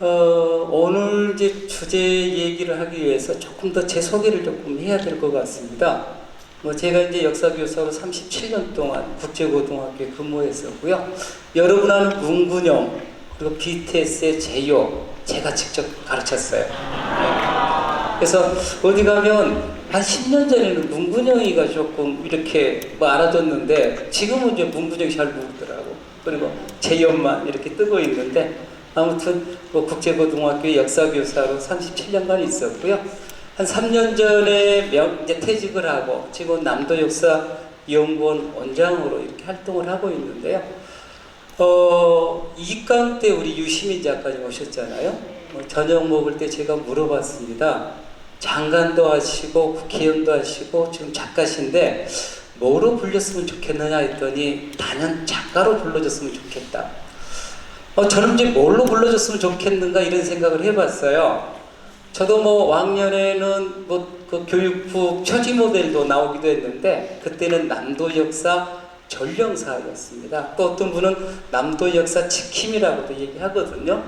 오늘 이제 주제 얘기를 하기 위해서 조금 더 제 소개를 조금 해야 될 것 같습니다. 제가 이제 역사교사로 37년 동안 국제고등학교에 근무했었고요. 여러분 아는 문근영, 그리고 BTS의 제요, 제가 직접 가르쳤어요. 그래서 어디 가면 한 10년 전에는 문근영이가 조금 이렇게 알아줬는데 지금은 이제 문근영이 잘 모르더라고. 그리고 제요만 이렇게 뜨고 있는데 아무튼 국제고등학교 역사교사로 37년간 있었고요. 한 3년 전에 이제 퇴직을 하고 지금 남도역사연구원 원장으로 이렇게 활동을 하고 있는데요. 2강 때 우리 유시민 작가님 오셨잖아요. 저녁 먹을 때 제가 물어봤습니다. 장관도 하시고 국회의원도 하시고 지금 작가신데 뭐로 불렸으면 좋겠느냐 했더니 단연 작가로 불러줬으면 좋겠다. 저는 이제 뭘로 불러줬으면 좋겠는가 이런 생각을 해봤어요. 저도 왕년에는 그 교육부 표지 모델도 나오기도 했는데 그때는 남도 역사 전령사였습니다. 또 어떤 분은 남도 역사 지킴이라고도 얘기하거든요.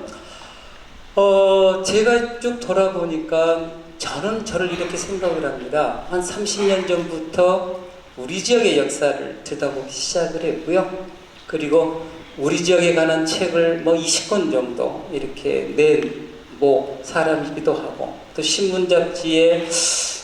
제가 쭉 돌아보니까 저는 저를 이렇게 생각을 합니다. 한 30년 전부터 우리 지역의 역사를 들여다보기 시작을 했고요. 그리고 우리 지역에 관한 책을 20권 정도 이렇게 낸 사람이기도 하고, 또 신문 잡지에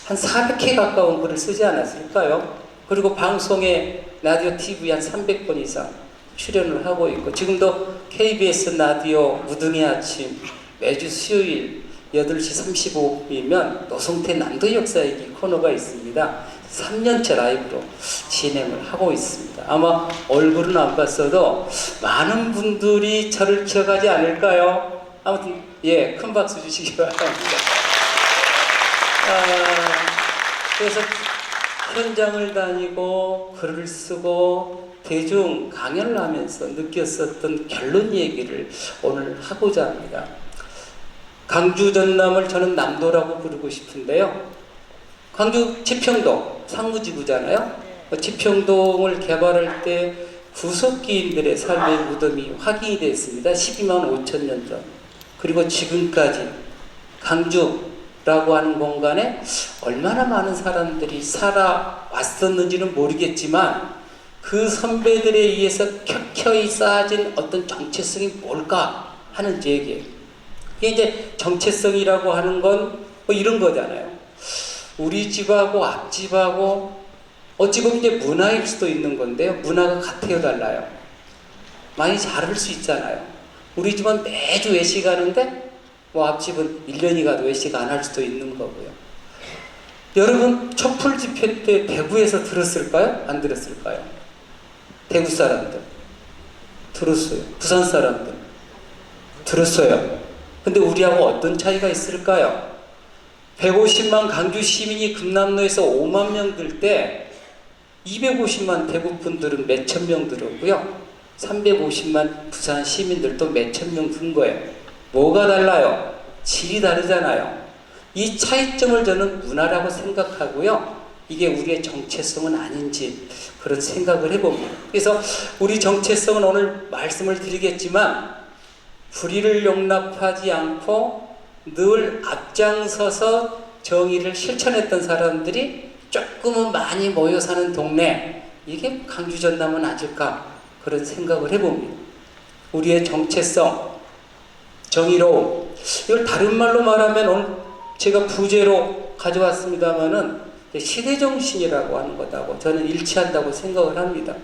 한 400회 가까운 글을 쓰지 않았을까요? 그리고 방송에 라디오 TV에 한 300번 이상 출연을 하고 있고, 지금도 KBS 라디오 무등의 아침 매주 수요일 8시 35분이면 노성태 남도 역사 얘기 코너가 있습니다. 3년째 라이브로 진행을 하고 있습니다. 아마 얼굴은 안 봤어도 많은 분들이 저를 기억하지 않을까요? 아무튼 큰 박수 주시기 바랍니다. 그래서 현장을 다니고 글을 쓰고 대중 강연을 하면서 느꼈었던 결론 얘기를 오늘 하고자 합니다. 강주 전남을 저는 남도라고 부르고 싶은데요. 광주 지평동 상무지구잖아요. 지평동을 개발할 때 구석기인들의 삶의 무덤이 확인이 됐습니다. 12만 5천 년 전. 그리고 지금까지 강주라고 하는 공간에 얼마나 많은 사람들이 살아왔었는지는 모르겠지만 그 선배들에 의해서 켜켜이 쌓아진 어떤 정체성이 뭘까 하는 얘기예요. 이게 이제 정체성이라고 하는 건 이런 거잖아요. 우리 집하고 앞집하고 어찌 보면 이제 문화일 수도 있는 건데요. 문화가 같아요, 달라요? 많이 다를 수 있잖아요. 우리 집은 매주 외식 하는데 앞집은 1년이 가도 외식 안 할 수도 있는 거고요. 여러분 촛불 집회 때 대구에서 들었을까요? 안 들었을까요? 대구 사람들 들었어요. 부산 사람들 들었어요. 근데 우리하고 어떤 차이가 있을까요? 150만 강주 시민이 금남로에서 5만 명 들 때 250만 대구 분들은 몇천 명 들었고요. 350만 부산 시민들도 몇천 명 든 거예요. 뭐가 달라요? 질이 다르잖아요. 이 차이점을 저는 문화라고 생각하고요. 이게 우리의 정체성은 아닌지 그런 생각을 해봅니다. 그래서 우리 정체성은 오늘 말씀을 드리겠지만 불의를 용납하지 않고 늘 앞장서서 정의를 실천했던 사람들이 조금은 많이 모여 사는 동네, 이게 강주 전남은 아닐까 그런 생각을 해봅니다. 우리의 정체성, 정의로움, 이걸 다른 말로 말하면 오늘 제가 부제로 가져왔습니다마는 시대정신이라고 하는 거다고 저는 일치한다고 생각을 합니다.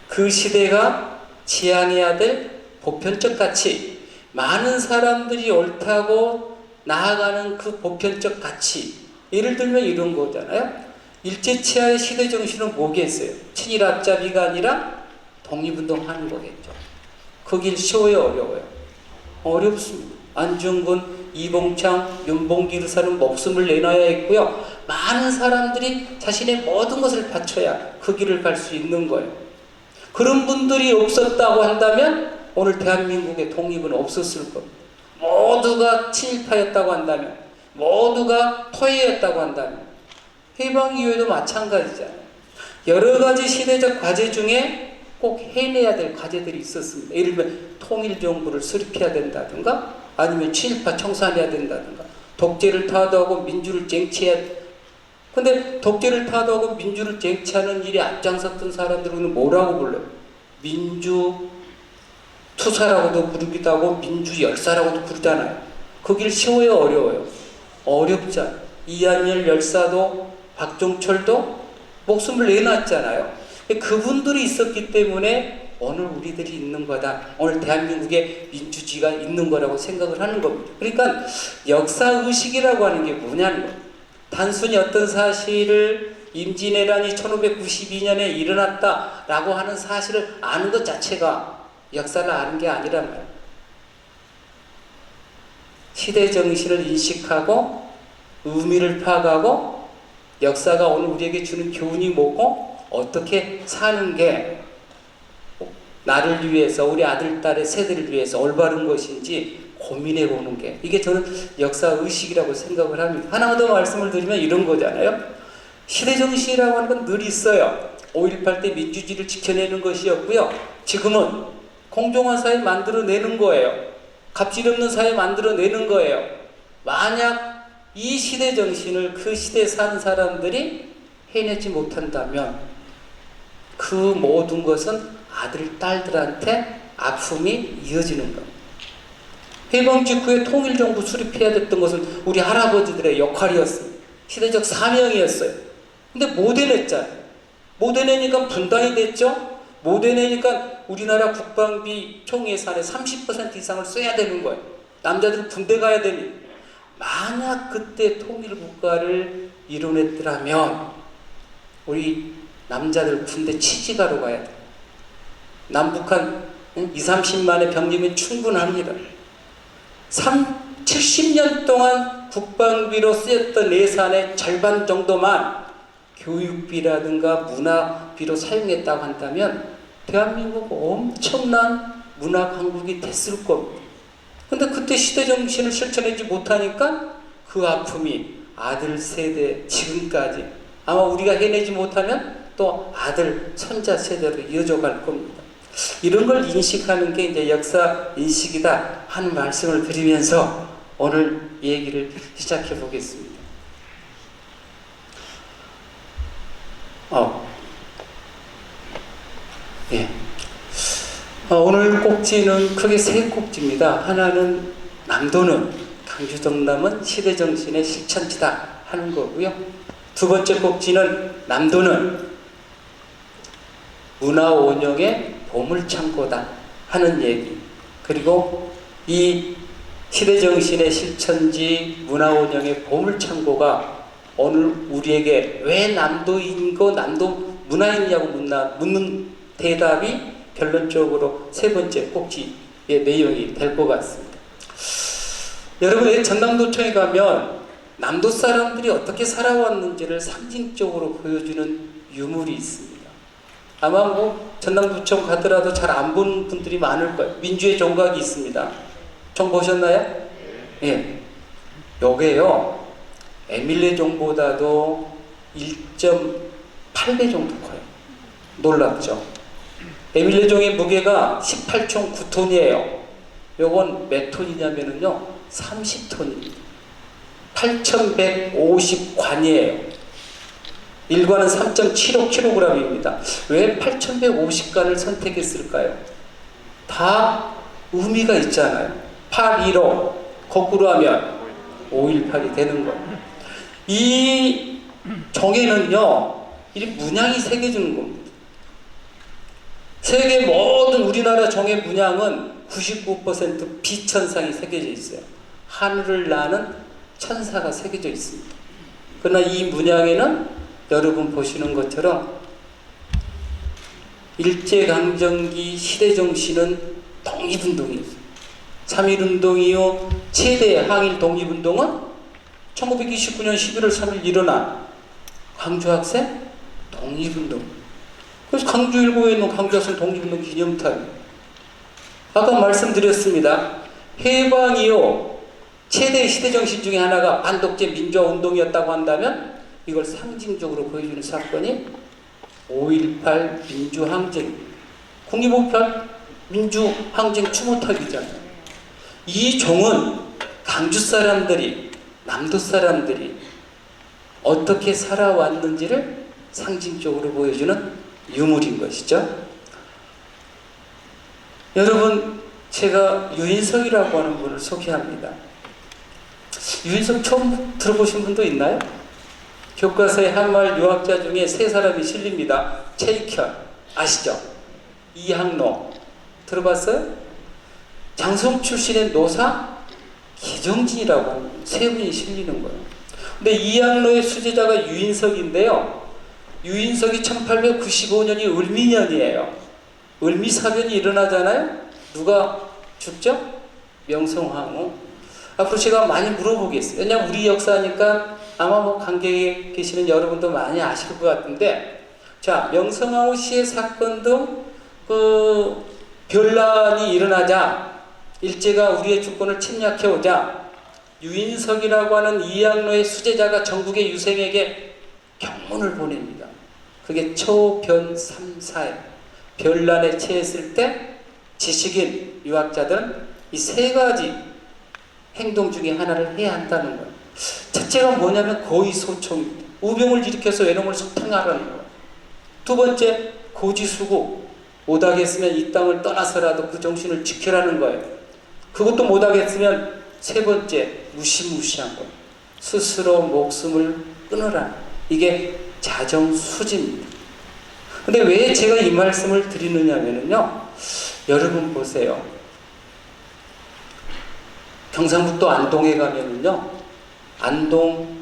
그 시대가 지향해야 될 보편적 가치, 많은 사람들이 옳다고 나아가는 그 보편적 가치, 예를 들면 이런 거잖아요. 일제치하의 시대정신은 뭐겠어요? 친일 앞잡이가 아니라 독립운동하는 거겠죠. 그 길 쉬워요, 어려워요? 어렵습니다. 안중근, 이봉창, 윤봉길 의사는 목숨을 내놔야 했고요. 많은 사람들이 자신의 모든 것을 바쳐야 그 길을 갈 수 있는 거예요. 그런 분들이 없었다고 한다면 오늘 대한민국의 독립은 없었을 겁니다. 모두가 친일파였다고 한다면, 모두가 토해였다고 한다면 해방 이후에도 마찬가지잖아요. 여러 가지 시대적 과제 중에 꼭 해내야 될 과제들이 있었습니다. 예를 들면 통일정부를 수립해야 된다든가, 아니면 친일파 청산해야 된다든가, 독재를 타도하고 민주를 쟁취해야. 근데 독재를 타도하고 민주를 쟁취하는 일에 앞장섰던 사람들은 뭐라고 불러요? 민주 투사라고도 부르기도 하고 민주 열사라고도 부르잖아요. 그 길 쉬워요, 어려워요? 어렵잖아요. 이한열 열사도 박종철도 목숨을 내놨잖아요. 그분들이 있었기 때문에 오늘 우리들이 있는 거다. 오늘 대한민국에 민주주의가 있는 거라고 생각을 하는 겁니다. 그러니까 역사의식이라고 하는 게 뭐냐는 거예요. 단순히 어떤 사실을 임진왜란이 1592년에 일어났다라고 하는 사실을 아는 것 자체가 역사를 아는 게 아니란 말이에요. 시대 정신을 인식하고 의미를 파악하고 역사가 오늘 우리에게 주는 교훈이 뭐고 어떻게 사는 게 나를 위해서 우리 아들, 딸의 세대를 위해서 올바른 것인지 고민해 보는 게 이게 저는 역사의식이라고 생각을 합니다. 하나 더 말씀을 드리면 이런 거잖아요. 시대정신이라고 하는 건 늘 있어요. 5.18 때 민주주의를 지켜내는 것이었고요. 지금은 공정한 사회 만들어내는 거예요. 갑질 없는 사회 만들어내는 거예요. 만약 이 시대정신을 그 시대에 사는 사람들이 해내지 못한다면 그 모든 것은 아들, 딸들한테 아픔이 이어지는 겁니다. 해방 직후에 통일정부 수립해야 됐던 것은 우리 할아버지들의 역할이었습니다. 시대적 사명이었어요. 근데 못 해냈잖아요. 못 해내니까 분단이 됐죠. 못 해내니까 우리나라 국방비 총예산의 30% 이상을 써야 되는 거예요. 남자들은 군대 가야 되니. 만약 그때 통일국가를 이뤄냈더라면 우리 남자들 군대 취직하러 가야 돼요. 남북한 20-30만의 병력이면 충분합니다. 70년 동안 국방비로 쓰였던 예산의 절반 정도만 교육비라든가 문화비로 사용했다고 한다면 대한민국 엄청난 문화 강국이 됐을 겁니다. 근데 그때 시대정신을 실천하지 못하니까 그 아픔이 아들 세대 지금까지 아마 우리가 해내지 못하면 또 아들, 손자 세대로 이어져 갈 겁니다. 이런 걸 인식하는 게 이제 역사 인식이다 하는 말씀을 드리면서 오늘 얘기를 시작해 보겠습니다. 오늘 꼭지는 크게 세 꼭지입니다. 하나는 남도는 강주 정남은 시대정신의 실천지다 하는 거고요. 두 번째 꼭지는 남도는 문화원형의 보물창고다 하는 얘기. 그리고 이 시대정신의 실천지 문화원형의 보물창고가 오늘 우리에게 왜 남도인고 남도 문화인이냐고 묻는 대답이 결론적으로 세 번째 꼭지의 내용이 될 것 같습니다. 여러분, 전남도청에 가면 남도 사람들이 어떻게 살아왔는지를 상징적으로 보여주는 유물이 있습니다. 아마 전남도청 가더라도 잘 안 본 분들이 많을 거예요. 민주의 종각이 있습니다. 종 보셨나요? 예. 요게요, 에밀레 종보다도 1.8배 정도 커요. 놀랍죠? 에밀레 종의 무게가 18총 9톤이에요. 요건 몇 톤이냐면요, 30톤입니다. 8,150관이에요. 1관은 3.75kg입니다. 왜 8,150관을 선택했을까요? 다 의미가 있잖아요. 815 거꾸로 하면 518이 되는 거예요. 이 종에는요, 이 문양이 새겨지는 겁니다. 세계 모든 우리나라 종의 문양은 99% 비천상이 새겨져 있어요. 하늘을 나는 천사가 새겨져 있습니다. 그러나 이 문양에는 여러분 보시는 것처럼 일제강점기 시대정신은 독립운동이에요. 3.1운동이요, 최대 항일 독립운동은 1929년 11월 3일 일어난 광주학생 독립운동. 그래서 광주일보에 있는 광주학생 독립운동 기념탑. 아까 말씀드렸습니다. 해방이요, 최대의 시대정신 중에 하나가 반독재 민주화 운동이었다고 한다면 이걸 상징적으로 보여주는 사건이 5.18 민주항쟁, 국립5.18 민주항쟁 추모탑이잖아요. 이 종은 강주 사람들이, 남도 사람들이 어떻게 살아왔는지를 상징적으로 보여주는 유물인 것이죠. 여러분, 제가 유인석이라고 하는 분을 소개합니다. 유인석 처음 들어보신 분도 있나요? 교과서에 한말 유학자 중에 세 사람이 실립니다. 최익현 아시죠? 이항로 들어봤어요? 장성 출신의 노사 기정진이라고 세 분이 실리는 거예요. 근데 이항로의 수제자가 유인석인데요. 유인석이 1895년이 을미년이에요. 을미사변이 일어나잖아요. 누가 죽죠? 명성황후. 앞으로 제가 많이 물어보겠어요. 왜냐면 우리 역사니까 아마 뭐 관계에 계시는 여러분도 많이 아실 것 같은데, 자, 명성황후 씨의 사건 등 그 변란이 일어나자, 일제가 우리의 주권을 침략해 오자 유인석이라고 하는 이항로의 수제자가 전국의 유생에게 경문을 보냅니다. 그게 초변3사에 변란에 처했을 때 지식인 유학자들은 이 세 가지 행동 중에 하나를 해야 한다는 거예요. 첫째가 뭐냐면 고의소총입니다. 우병을 일으켜서 외놈을 소탕하라는 거예요. 두 번째, 고지수고, 못하겠으면 이 땅을 떠나서라도 그 정신을 지켜라는 거예요. 그것도 못하겠으면 세 번째, 무시무시한 거예요. 스스로 목숨을 끊으라. 이게 자정수지입니다. 근데 왜 제가 이 말씀을 드리느냐면요, 여러분 보세요. 경상북도 안동에 가면은요, 안동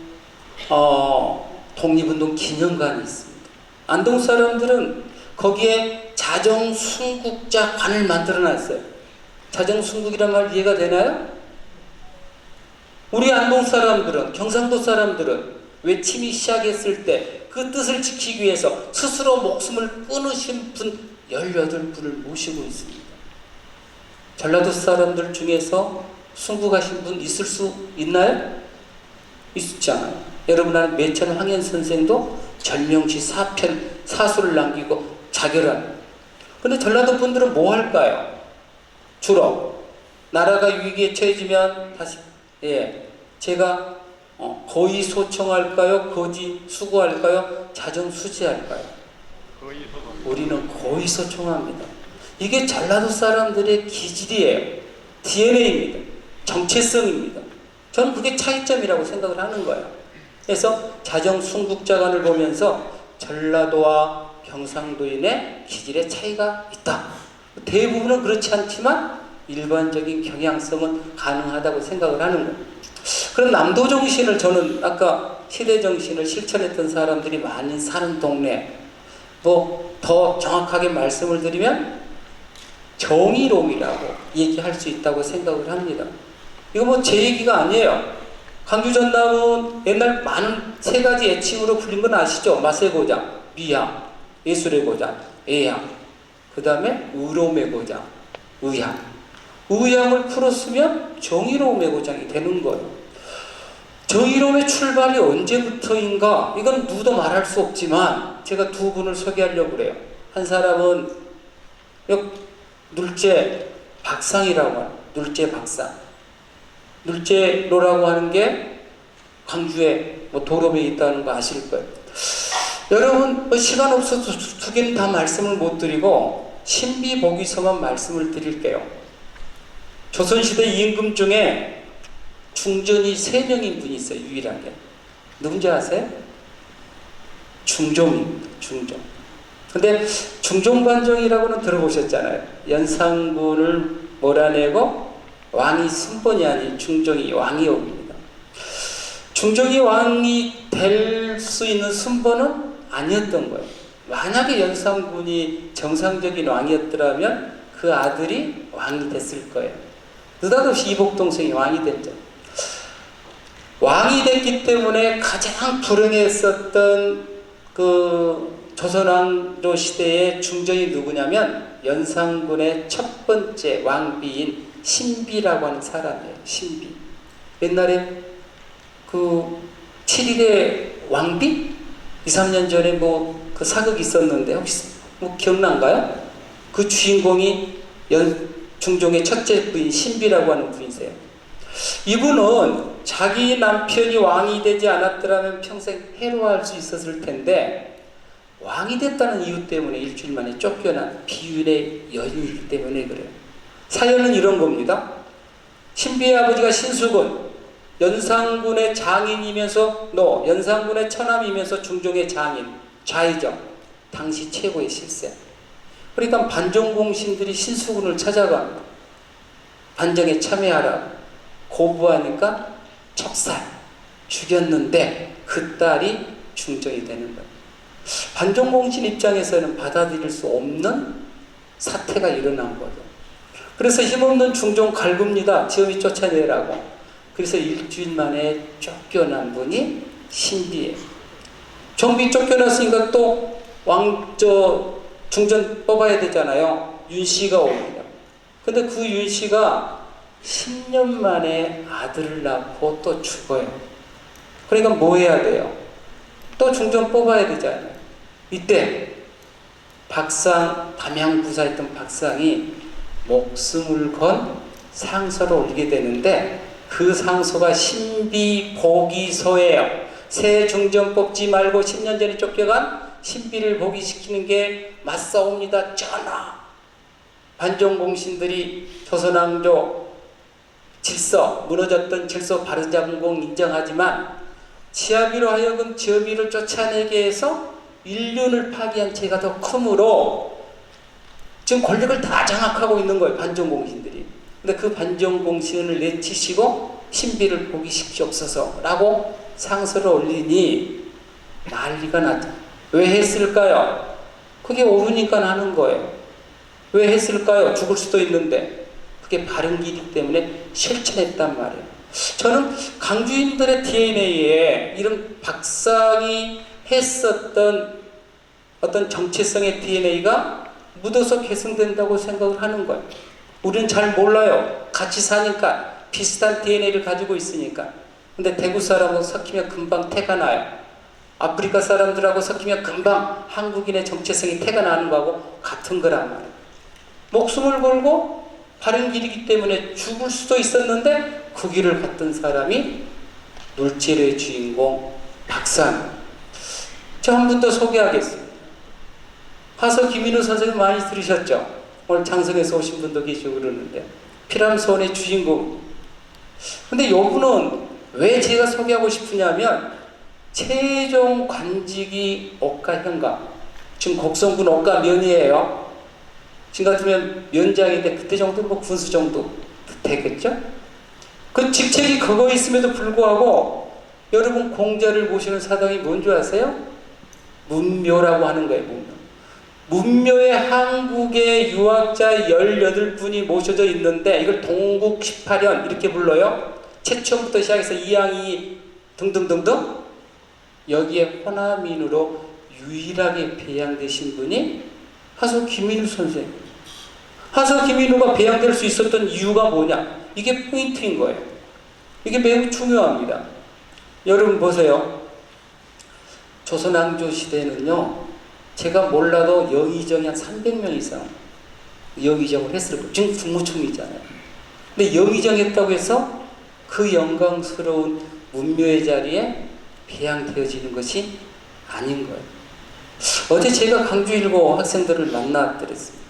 독립운동 기념관이 있습니다. 안동 사람들은 거기에 자정순국자 관을 만들어놨어요. 자정순국이란 말 이해가 되나요? 우리 안동 사람들은, 경상도 사람들은 외침이 시작했을 때 그 뜻을 지키기 위해서 스스로 목숨을 끊으신 분 18분을 모시고 있습니다. 전라도 사람들 중에서 순국하신 분 있을 수 있나요? 있지 않아요. 여러분 아는 매천 황현 선생도 절명시 사수를 남기고 자결한. 근데 전라도 분들은 뭐 할까요? 주로 나라가 위기에 처해지면 다시 제가 고의 소청할까요? 거지 수고할까요? 자정수지할까요? 우리는 고의 소청합니다. 이게 전라도 사람들의 기질이에요. DNA입니다. 정체성입니다. 저는 그게 차이점이라고 생각을 하는 거예요. 그래서 자정순국자관을 보면서 전라도와 경상도인의 기질의 차이가 있다. 대부분은 그렇지 않지만 일반적인 경향성은 가능하다고 생각을 하는 거예요. 그럼 남도 정신을, 저는 아까 시대 정신을 실천했던 사람들이 많이 사는 동네, 뭐 더 정확하게 말씀을 드리면 정의로움이라고 얘기할 수 있다고 생각을 합니다. 이거 뭐 제 얘기가 아니에요. 강주 전남은 옛날 많은 세 가지 애칭으로 불린 건 아시죠? 맛의 고장, 미향, 예술의 고장, 애향, 그 다음에 의로움의 고장, 의향. 의향을 풀었으면 정의로움의 고장이 되는 거예요. 정의로움의 출발이 언제부터인가? 이건 누구도 말할 수 없지만 제가 두 분을 소개하려고 그래요. 한 사람은 눌제 박상이라고 하는, 눌제 박상. 눌제로라고 하는 게 광주에 뭐 도로에 있다는 거 아실 거예요. 여러분, 시간 없어서 두 개는 다 말씀을 못 드리고 신비보기서만 말씀을 드릴게요. 조선시대 임금 중에 중전이 3명인 분이 있어요. 유일하게. 누군지 아세요? 중종입니다. 중종. 근데 중종관정이라고는 들어보셨잖아요. 연산군을 몰아내고 왕이 순번이 아닌 중종이 왕이 옵니다. 중종이 왕이 될 수 있는 순번은 아니었던 거예요. 만약에 연산군이 정상적인 왕이었더라면 그 아들이 왕이 됐을 거예요. 느닷없이 이복동생이 왕이 됐죠. 왕이 됐기 때문에 가장 불행했었던 그 조선왕조 시대의 중종이 누구냐면 연산군의 첫 번째 왕비인 신비라고 하는 사람이에요. 신비. 옛날에 그 7일의 왕비? 2, 3년 전에 뭐 그 사극이 있었는데 혹시 뭐 기억난가요? 그 주인공이 중종의 첫째 부인 신비라고 하는 분이세요. 이분은 자기 남편이 왕이 되지 않았더라면 평생 해로할 수 있었을 텐데 왕이 됐다는 이유 때문에 일주일 만에 쫓겨난 비율의 여인이기 때문에 그래요. 사연은 이런 겁니다. 신비의 아버지가 신수군, 연산군의 장인이면서 연산군의 처남이면서 중종의 장인, 좌의정, 당시 최고의 실세. 그러니까 반정공신들이 신수군을 찾아가 반정에 참여하라 고부하니까 척살, 죽였는데 그 딸이 중정이 되는 거예요. 반정공신 입장에서는 받아들일 수 없는 사태가 일어난 거죠. 그래서 힘없는 중종 갈굽니다. 지엄이 쫓아내라고. 그래서 일주일 만에 쫓겨난 분이 신비예요. 정비 쫓겨났으니까 또 중전 뽑아야 되잖아요. 윤씨가 옵니다. 근데 그 윤씨가 10년 만에 아들을 낳고 또 죽어요. 그러니까 뭐 해야 돼요? 또 중전 뽑아야 되잖아요. 이때 박상, 담양부사했던 박상이 목숨을 건 상소를 올리게 되는데 그 상소가 신비복위소예요. 새 중전 뽑지 말고 10년 전에 쫓겨간 신비를 복위시키는 게 맞사옵니다. 전하! 반정공신들이 조선왕조 질서, 무너졌던 질서 바르장공 인정하지만 지아비로 하여금 지아비를 쫓아내게 해서 인륜을 파기한 죄가 더 크므로 지금 권력을 다 장악하고 있는 거예요. 반정공신들이. 근데 그 반정공신을 내치시고 신비를 복위시키옵소서 라고 상소를 올리니 난리가 났죠. 왜 했을까요? 그게 옳으니까 하는 거예요. 왜 했을까요? 죽을 수도 있는데. 그게 바른 길이기 때문에 실천했단 말이에요. 저는 강주인들의 DNA에 이런 박상이 했었던 어떤 정체성의 DNA가 묻어서 계승된다고 생각을 하는 거예요. 우리는 잘 몰라요. 같이 사니까 비슷한 DNA를 가지고 있으니까. 근데 대구 사람하고 섞이면 금방 태가 나요. 아프리카 사람들하고 섞이면 금방 한국인의 정체성이 태가 나는 거하고 같은 거란 말이에요. 목숨을 걸고 바른 길이기 때문에 죽을 수도 있었는데 그 길을 갔던 사람이 물질의 주인공 박상. 저 한 분 더 소개하겠습니다. 화서 김인우 선생님 많이 들으셨죠? 오늘 장성에서 오신 분도 계시고 그러는데 피람소원의 주인공. 근데 이분은 왜 제가 소개하고 싶으냐면 최종 관직이 옥가현감. 지금 곡성군 옥가면이에요. 지금 같으면 면장인데 그때 정도 뭐 군수 정도 되겠죠? 그 직책이 그거 있음에도 불구하고 여러분 공자를 모시는 사당이 뭔지 아세요? 문묘라고 하는 거예요. 문묘에 한국의 유학자 18분이 모셔져 있는데 이걸 동국 18연 이렇게 불러요. 최초부터 시작해서 이항이 등등등등. 여기에 호남인으로 유일하게 배양되신 분이 하서 김인우 선생님. 하서 김인우가 배양될 수 있었던 이유가 뭐냐? 이게 포인트인 거예요. 이게 매우 중요합니다. 여러분 보세요. 조선왕조 시대는요, 제가 몰라도 영의정이 한 300명 이상 영의정을 했을 거예요. 지금 국무총리잖아요. 근데 영의정 했다고 해서 그 영광스러운 문묘의 자리에 배양되어지는 것이 아닌 거예요. 어제 제가 강주일고 학생들을 만났더랬습니다.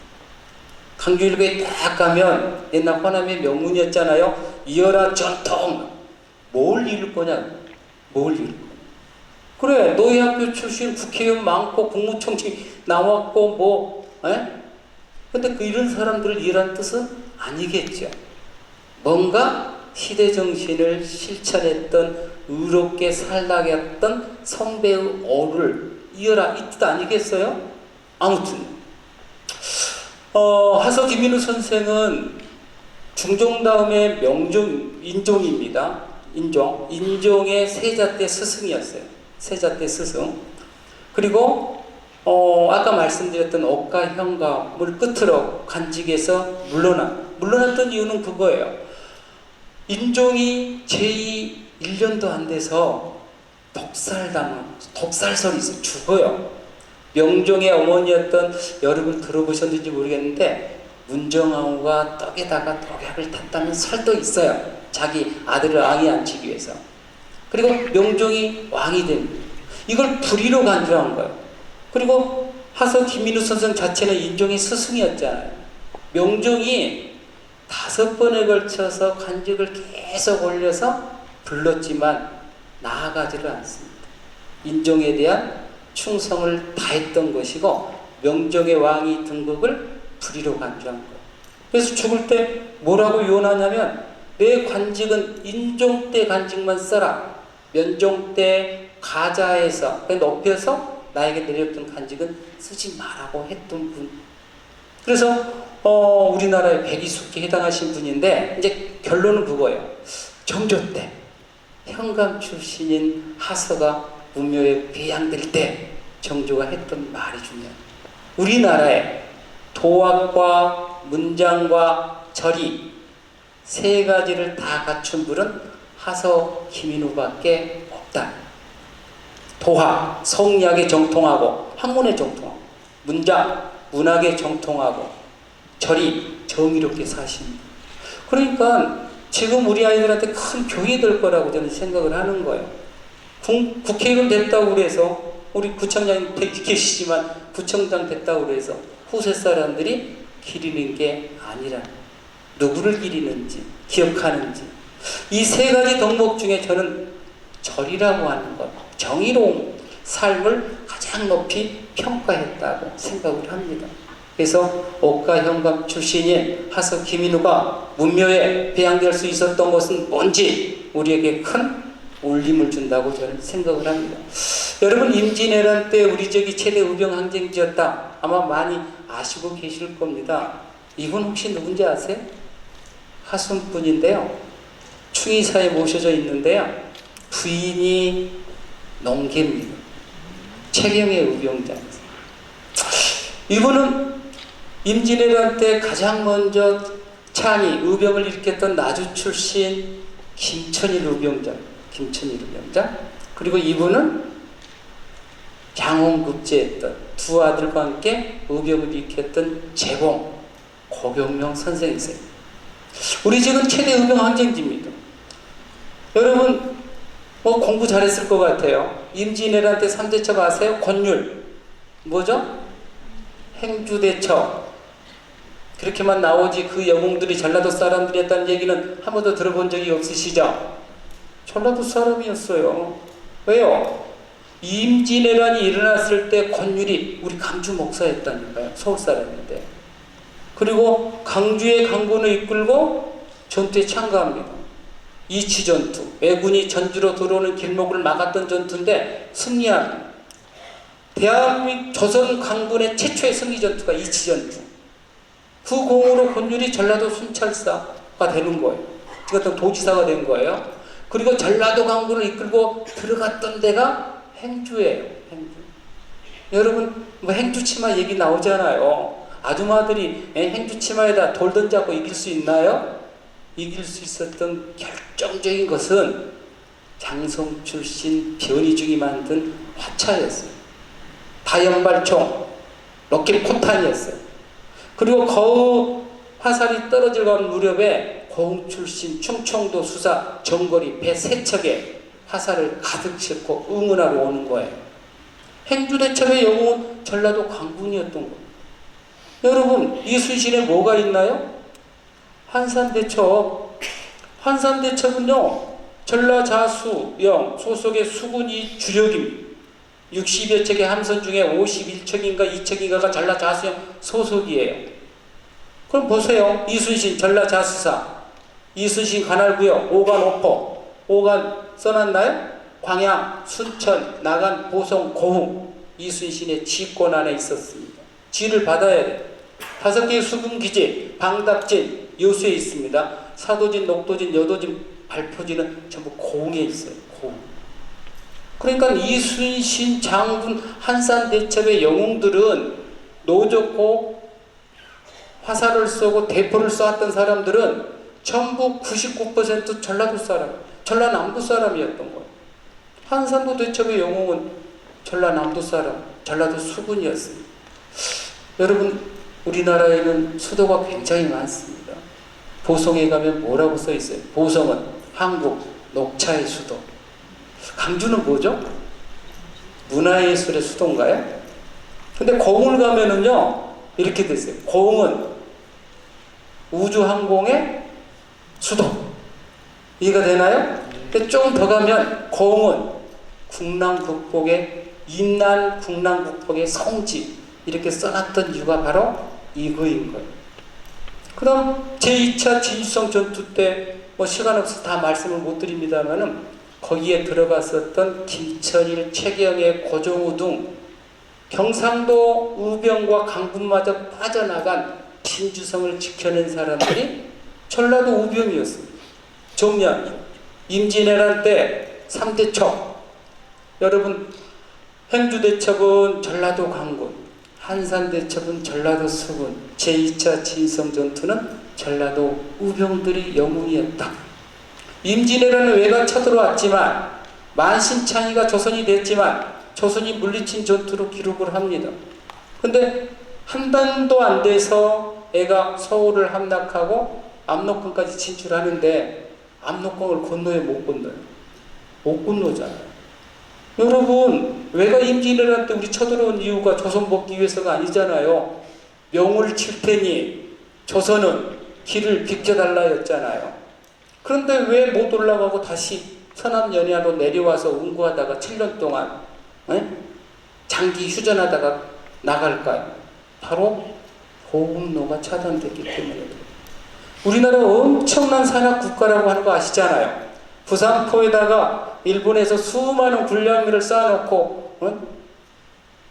강주일고에 딱 가면 옛날 호남의 명문이었잖아요. 이어라 전통. 뭘 이룰 거냐? 뭘 이룰 거냐? 그래, 노예학교 출신 국회의원 많고 국무총리 나왔고 뭐, 근데 이런 사람들을 이해한 뜻은 아니겠죠. 뭔가 시대정신을 실천했던 의롭게 살라겠던 선배의 어를 이어라 이 뜻 아니겠어요? 아무튼 하서 김인우 선생은 중종 다음에 인종입니다. 인종의 세자때 스승이었어요. 세자때 스승. 그리고 아까 말씀드렸던 옥가 현감을 끝으로 관직에서 물러났던 이유는 그거예요. 인종이 제2 1년도 안 돼서 독살설이 있어요. 죽어요. 명종의 어머니였던, 여러분 들어보셨는지 모르겠는데 문정왕후가 떡에다가 독약을 탔다는 설도 있어요. 자기 아들을 왕에 앉히기 위해서. 그리고 명종이 왕이 됩니다. 이걸 불의로 간주한 거예요. 그리고 하서 김민우 선생 자체는 인종의 스승이었잖아요. 명종이 5번에 걸쳐서 관직을 계속 올려서 불렀지만 나아가지를 않습니다. 인종에 대한 충성을 다했던 것이고 명종의 왕위 등극을 불의로 간주한 거예요. 그래서 죽을 때 뭐라고 유언하냐면 내 관직은 인종 때 관직만 써라. 면종 때 가자에서 높여서 나에게 내렸던 관직은 쓰지 마라고 했던 분. 그래서 우리나라의 백이숙기에 해당하신 분인데 이제 결론은 그거예요. 정조 때 현감 출신인 하서가 문묘에 배양될 때 정조가 했던 말이 중요해요. 우리나라에 도학과 문장과 절이 3가지를 다 갖춘 분은 하서 김인후밖에 없다. 도학, 성리학에 정통하고 학문에 정통하고 문장, 문학에 정통하고 절이 정의롭게 사십니다. 그러니까 지금 우리 아이들한테 큰 교육이 될 거라고 저는 생각을 하는 거예요. 국회의원 됐다고 그래서 우리 구청장님 계시지만 구청장 됐다고 그래서 후세 사람들이 기리는 게 아니라 누구를 기리는지 기억하는지 이 3가지 덕목 중에 저는 절이라고 하는 것, 정의로운 삶을 가장 높이 평가했다고 생각을 합니다. 그래서 옥가 현감 출신인 하서 김인후가 문묘에 배양될 수 있었던 것은 뭔지 우리에게 큰 울림을 준다고 저는 생각을 합니다. 여러분, 임진왜란 때 우리 적이 최대 의병항쟁지였다. 아마 많이 아시고 계실 겁니다. 이분 혹시 누군지 아세요? 하순분인데요. 충의사에 모셔져 있는데요. 부인이 농계입니다. 최경의 의병장입니다. 이분은 임진왜란 때 가장 먼저 창의, 의병을 일으켰던 나주 출신 김천일 의병장. 김천일 의병장. 그리고 이분은 장원급제했던 2 아들과 함께 의병을 일으켰던 재공, 고경명 선생이세요. 우리 지금 최대 의병 항쟁지입니다. 여러분 공부 잘했을 것 같아요. 임진왜란 때 3대첩 아세요? 권율 뭐죠? 행주대첩. 그렇게만 나오지 그 영웅들이 전라도 사람들이었다는 얘기는 한 번도 들어본 적이 없으시죠? 전라도 사람이었어요. 왜요? 임진왜란이 일어났을 때 권율이 우리 강주 목사였다니까요. 서울 사람인데. 그리고 강주의 강군을 이끌고 전투에 참가합니다. 이치전투, 왜군이 전주로 들어오는 길목을 막았던 전투인데 승리합니다. 대한민국 조선 강군의 최초의 승리전투가 이치전투. 그 공으로 권율이 전라도 순찰사가 되는 거예요. 이것도 도지사가 된 거예요. 그리고 전라도 강군을 이끌고 들어갔던 데가 행주예요. 행주. 여러분 행주치마 얘기 나오잖아요. 아줌마들이 행주치마에다 돌 던져갖고 이길 수 있나요? 이길 수 있었던 결정적인 것은 장성 출신 변희중이 만든 화차였어요. 다연발총, 로켓 포탄이었어요. 그리고 거우 화살이 떨어져가는 무렵에 고흥 출신 충청도 수사 정거리 배 3척에 화살을 가득 싣고 응원하러 오는 거예요. 행주대첩의 영웅은 전라도 강군이었던 거예요. 여러분, 이순신에 뭐가 있나요? 한산대첩. 한산대첩은요, 전라자수영 소속의 수군이 주력입니다. 60여 척의 함선 중에 51척인가 2척인가가 전라자수영 소속이에요. 그럼 보세요. 이순신 전라자수사, 이순신 관할구역, 오간 오포, 오간 써놨나요? 광양, 순천, 나간, 보성, 고흥. 이순신의 지권 안에 있었습니다. 지를 받아야 돼요. 5개의 수군기지, 방답진, 여수에 있습니다. 사도진, 녹도진, 여도진, 발표지는 전부 고흥에 있어요. 고흥. 그러니까 이순신 장군 한산대첩의 영웅들은 노젓고 화살을 쏘고 대포를 쏘았던 사람들은 전부 99% 전라도 사람, 전라남도 사람이었던 거예요. 한산도 대첩의 영웅은 전라남도 사람, 전라도 수군이었습니다. 여러분, 우리나라에는 수도가 굉장히 많습니다. 보성에 가면 뭐라고 써 있어요? 보성은 한국 녹차의 수도. 강주는 뭐죠? 문화예술의 수도인가요? 근데 고흥을 가면은요, 이렇게 됐어요. 고흥은 우주항공의 수도. 이해가 되나요? 근데 조금 더 가면 고흥은 국난 극복의 인난 국난 극복의 성지. 이렇게 써놨던 이유가 바로 이거인 거예요. 그럼 제2차 진주성 전투 때 뭐 시간 없어서 다 말씀을 못 드립니다만은 거기에 들어갔었던 김천일, 최경의, 고종우 등 경상도 우병과 강군마저 빠져나간 진주성을 지켜낸 사람들이 전라도 우병이었습니다. 정리합니다. 임진왜란 때 3대 척. 여러분, 행주대첩은 전라도 강군, 한산대첩은 전라도 수군, 제2차 진성 전투는 전라도 우병들이 영웅이었다. 임진왜란은 외가 쳐들어왔지만 만신창이가 조선이 됐지만 조선이 물리친 전투로 기록을 합니다. 근데 한 달도 안 돼서 애가 서울을 함락하고 압록강까지 진출하는데 압록강을 건너에 못 건너요. 못 건너잖아요. 여러분, 왜가 임진왜란 때 우리 쳐들어온 이유가 조선 먹기 위해서가 아니잖아요. 명을 칠 테니 조선은 길을 비켜달라였잖아요. 그런데 왜 못 올라가고 다시 서남 연야로 내려와서 운구하다가 7년 동안 장기 휴전하다가 나갈까요? 바로 보급로가 차단됐기 때문에. 우리나라 엄청난 산악 국가라고 하는 거 아시잖아요. 부산포에다가 일본에서 수많은 군량미를 쌓아놓고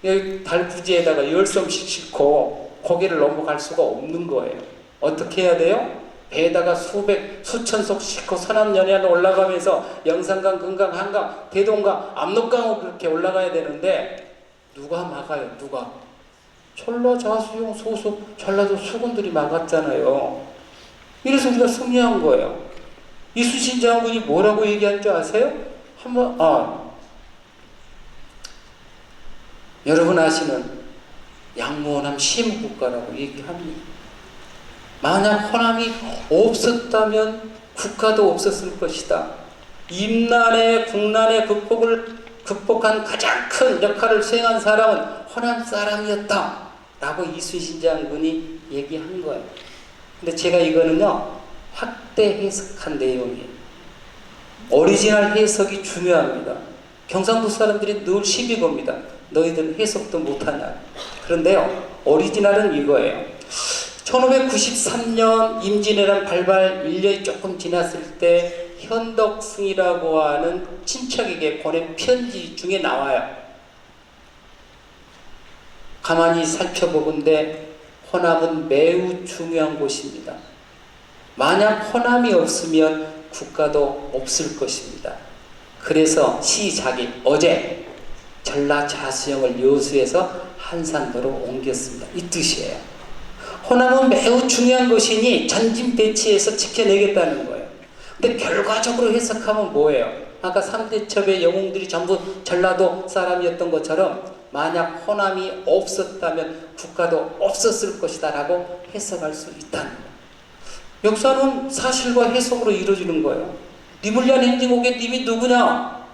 여기 달구지에다가 열섬씩 싣고 거기를 넘어갈 수가 없는 거예요. 어떻게 해야 돼요? 배에다가 수천석 싣고 서남연야로 올라가면서 영산강, 금강, 한강, 대동강, 압록강으로 그렇게 올라가야 되는데 누가 막아요? 누가? 전라자수용 소속 전라도 수군들이 막았잖아요. 이래서 우리가 승리한 거예요. 이순신 장군이 뭐라고 얘기한 줄 아세요? 여러분 아시는 양모호남 시무국가라고 얘기합니다. 만약 호남이 없었다면 국가도 없었을 것이다. 임난의 국난의 극복한 가장 큰 역할을 수행한 사람은 호남 사람이었다 라고 이순신 장군이 얘기한 거예요. 근데 제가 이거는요 확대 해석한 내용이에요. 오리지널 해석이 중요합니다. 경상도 사람들이 늘 시비 겁니다. 너희들은 해석도 못하냐. 그런데요 오리지널은 이거예요. 1593년 임진왜란 발발 1년이 조금 지났을 때 현덕승이라고 하는 친척에게 보낸 편지 중에 나와요. 가만히 살펴보건대 호남은 매우 중요한 곳입니다. 만약 호남이 없으면 국가도 없을 것입니다. 그래서 시작이 어제 전라자수영을 여수에서 한산도로 옮겼습니다. 이 뜻이에요. 호남은 매우 중요한 것이니 전진 배치해서 지켜내겠다는 거예요. 근데 결과적으로 해석하면 뭐예요? 아까 3대 첩의 영웅들이 전부 전라도 사람이었던 것처럼 만약 호남이 없었다면 국가도 없었을 것이다 라고 해석할 수 있다는 거예요. 역사는 사실과 해석으로 이루어지는 거예요. 니불리안 행진곡의 님이 누구냐?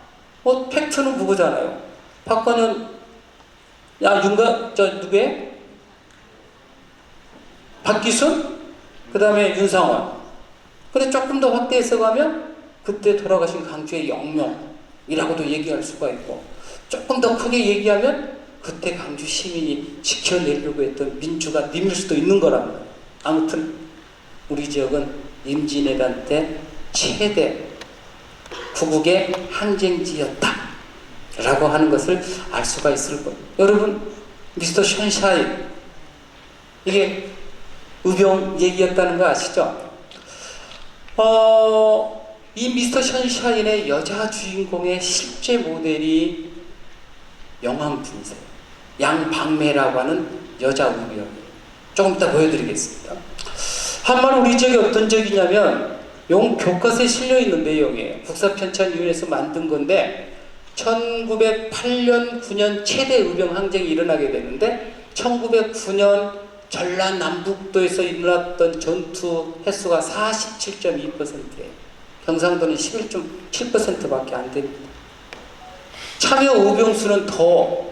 팩트는 그거잖아요. 박건현, 누구예요? 박기순? 그 다음에 윤상원. 근데 조금 더 확대해서 가면 그때 돌아가신 강주의 영명이라고도 얘기할 수가 있고, 조금 더 크게 얘기하면 그때 강주 시민이 지켜내려고 했던 민주가 님일 수도 있는 거랍니다. 아무튼 우리 지역은 임진왜란 때 최대 구국의 항쟁지였다 라고 하는 것을 알 수가 있을 거예요. 여러분, 미스터 션샤인, 이게 우병 얘기였다는 거 아시죠? 이 미스터 션샤인의 여자 주인공의 실제 모델이 영암분세 양박매라고 하는 여자 우병이에요. 조금 이따 보여드리겠습니다. 한마는 우리 지역에 어떤 적이냐면 교과서에 실려있는 내용이에요. 국사편찬위원회에서 만든 건데 1908년 9년 최대 의병 항쟁이 일어나게 되는데 1909년 전라남북도에서 일어났던 전투 횟수가 47.2%예요. 경상도는 11.7%밖에 안 됩니다. 참여 우병수는 더,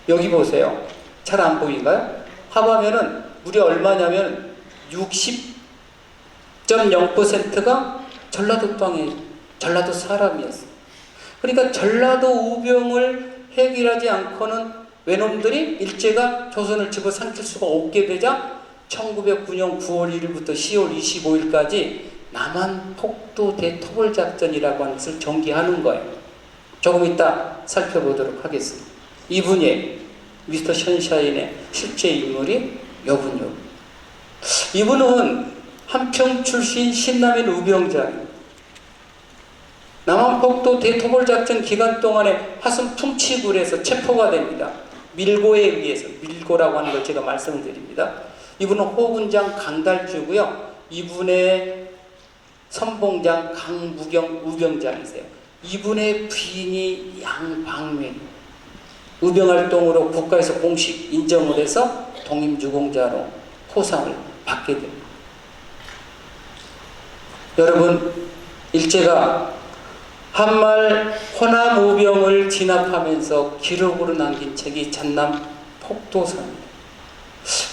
여기 보세요. 잘 안 보인가요? 합하면은 무려 얼마냐면 60.0%가 전라도 땅에, 전라도 사람이었어요. 그러니까 전라도 우병을 해결하지 않고는 외놈들이 일제가 조선을 집어삼킬 수가 없게 되자 1909년 9월 1일부터 10월 25일까지 남한 폭도 대토벌작전이라고 하는 것을 전개하는 거예요. 조금 이따 살펴보도록 하겠습니다. 이분이 미스터 션샤인의 실제 인물이 여분요. 이분은 한평 출신 신남인 우병장입니다. 남한폭도 대토벌작전 기간 동안에 화순 풍치굴에서 체포가 됩니다. 밀고에 의해서, 밀고라고 하는 걸 제가 말씀을 드립니다. 이분은 호군장 강달주고요. 이분의 선봉장 강무경 우병장이세요. 이분의 부인이 양방매, 의병활동으로 국가에서 공식 인정을 해서 독립유공자로 포상을 받게 됩니다. 여러분, 일제가 한말 호남 우병을 진압하면서 기록으로 남긴 책이 전남 폭도사입니다.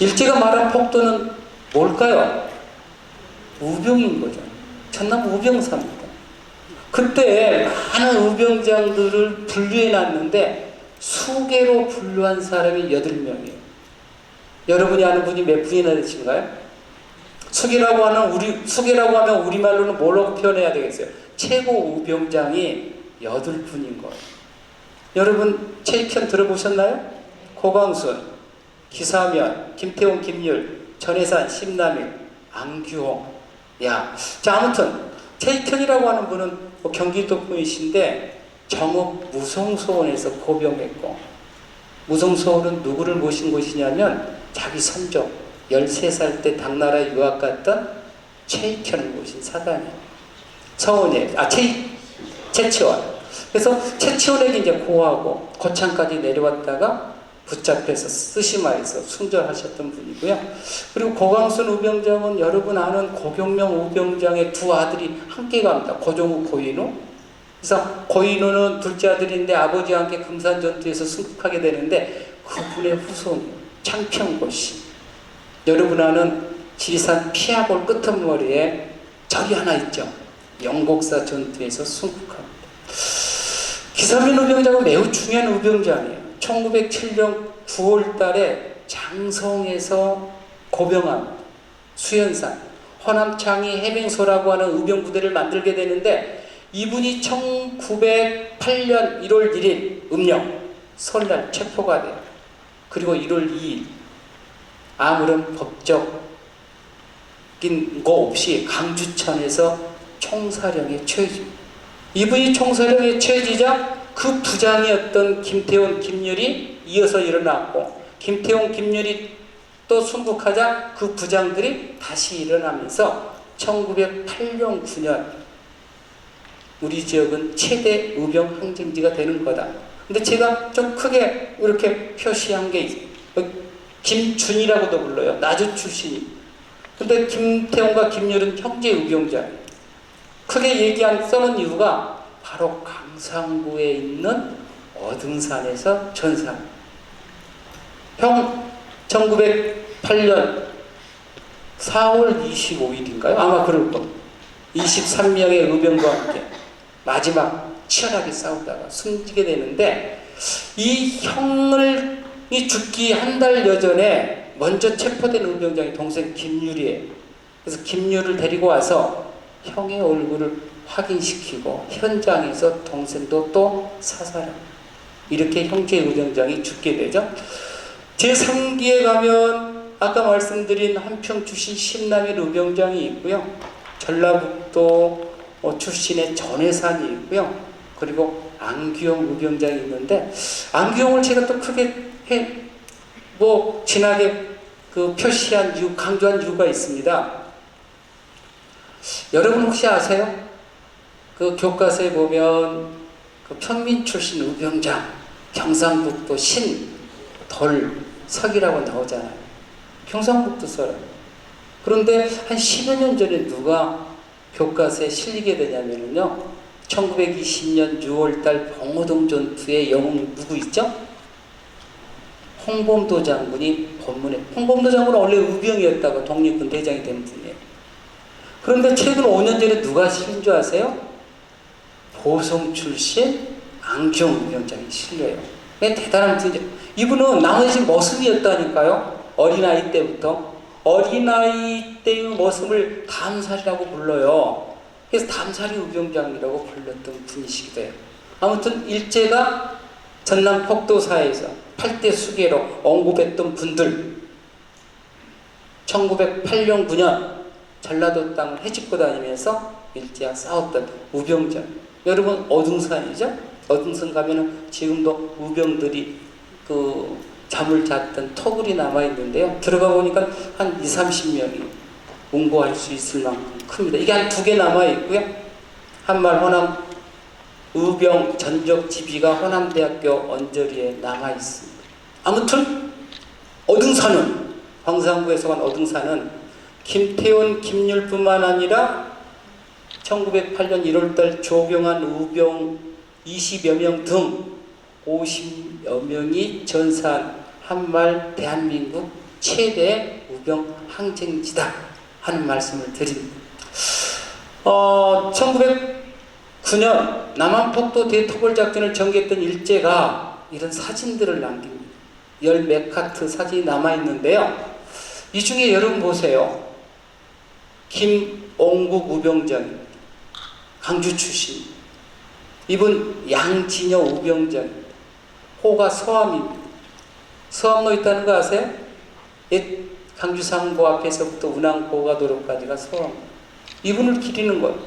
일제가 말한 폭도는 뭘까요? 우병인 거죠. 전남 우병사입니다. 그때 많은 우병장들을 분류해 놨는데 수계로 분류한 사람이 8명이에요. 여러분이 아는 분이 몇 분이나 되신가요? 수계라고 하면 우리말로는 뭐라고 표현해야 되겠어요? 최고 우병장이 8분인 거예요. 여러분 최익현 들어보셨나요? 고광순, 기사면, 김태훈, 김율, 전해산, 심남일, 안규홍. 자, 아무튼 최익현이라고 하는 분은 경기도 분이신데 정읍 무성소원에서 고병했고, 무성소원은 누구를 모신 곳이냐면 자기 선조 13살 때 당나라 유학 갔던 최익현을 모신 사단이에요. 서원에, 최치원. 그래서 최치원에게 이제 고하고 고창까지 내려왔다가 붙잡혀서 쓰시마에서 순절하셨던 분이고요. 그리고 고광순 우병장은 여러분 아는 고경명 우병장의 두 아들이 함께 갑니다. 고종우, 고인우. 그래서 고인우는 둘째 아들인데 아버지와 함께 금산전투에서 승복하게 되는데 그분의 후손이에요. 창평고씨. 여러분 아는 지리산 피아골 끄트머리에 절이 하나 있죠. 영곡사 전투에서 승복합니다. 기사면 우병장은 매우 중요한 우병장이에요. 1907년 9월 달에 장성에서 고병합니다. 수연산, 허남창이 해맹소라고 하는 의병부대를 만들게 되는데 이분이 1908년 1월 1일 음력 설날 체포가 돼요. 그리고 1월 2일 아무런 법적인 거 없이 강주천에서 총사령에 처해집니다. 이분이 총사령에 처해지자 그 부장이었던 김태훈, 김율이 이어서 일어났고, 김태훈, 김율이 또 순국하자 그 부장들이 다시 일어나면서 1908년 9년 우리 지역은 최대 의병 항쟁지가 되는 거다. 근데 제가 좀 크게 이렇게 표시한 게 있어요. 김준이라고도 불러요. 나주 출신이. 근데 김태훈과 김율은 형제 의병자예요. 크게 써놓은 이유가 바로 강상구에 있는 어등산에서 전사. 1908년 4월 25일인가요? 아마 그럴 겁니다. 23명의 의병과 함께 마지막 치열하게 싸우다가 숨지게 되는데, 이 형이 죽기 한 달 여전에 먼저 체포된 의병장이 동생 김율이에요. 그래서 김율을 데리고 와서 형의 얼굴을 확인시키고 현장에서 동생도 또 사살합니다. 이렇게 형제 의병장이 죽게 되죠. 제3기에 가면 아까 말씀드린 한평 출신 신남일 의병장이 있고요. 전라북도 출신의 전해산이 있고요. 그리고 안규용 의병장이 있는데, 안규용을 제가 또 크게 진하게 표시한 이유, 강조한 이유가 있습니다. 여러분 혹시 아세요? 그 교과서에 보면 평민 출신 의병장, 경상북도 신덜석이라고 나오잖아요. 경상북도 사람. 그런데 한 10여 년 전에 누가 교과서에 실리게 되냐면요. 1920년 6월달 봉오동 전투의 영웅 누구 있죠? 홍범도 장군이 본문에, 홍범도 장군은 원래 의병이었다가 독립군 대장이 된 분이에요. 그런데 최근 5년 전에 누가 실린 줄 아세요? 보성 출신 안경 위원장이 실려요. 대단한 분이죠. 이분은 나머지 머슴이었다니까요. 어린아이 때부터. 어린아이 때의 머슴을 담살이라고 불러요. 그래서 담살이 의병장이라고 불렸던 분이시기도 해요. 아무튼 일제가 전남 폭도사에서 8대 수계로 언급했던 분들, 1908년 9년 전라도 땅을 헤집고 다니면서 일제와 싸웠던 우병장. 여러분 어둥산이죠? 어둥산 가면은 지금도 우병들이 그 잠을 잤던 터굴이 남아있는데요. 들어가 보니까 한 20-30명이 운보할 수 있을 만큼 큽니다. 이게 한 2개 남아있고요. 한말 호남 의병 전적 지비가 호남대학교 언저리에 남아있습니다. 아무튼 어둥산은, 광산구에서 간 어둥산은 김태원, 김율뿐만 아니라 1908년 1월달 조경한 의병 20여 명 등 50여 명이 전사한 한말 대한민국 최대 의병 항쟁지다 하는 말씀을 드립니다. 1909년 남한폭도 대토벌작전을 전개했던 일제가 이런 사진들을 남깁니다. 10몇 카트 사진이 남아있는데요. 이 중에 여러분 보세요. 김옹국 우병장, 강주 출신. 이분 양진여 우병장, 호가 서암입니다. 서암로 있다는 거 아세요? 옛 강주 상고 앞에서부터 운항고가 도로까지가 서암. 이분을 기리는 거예요.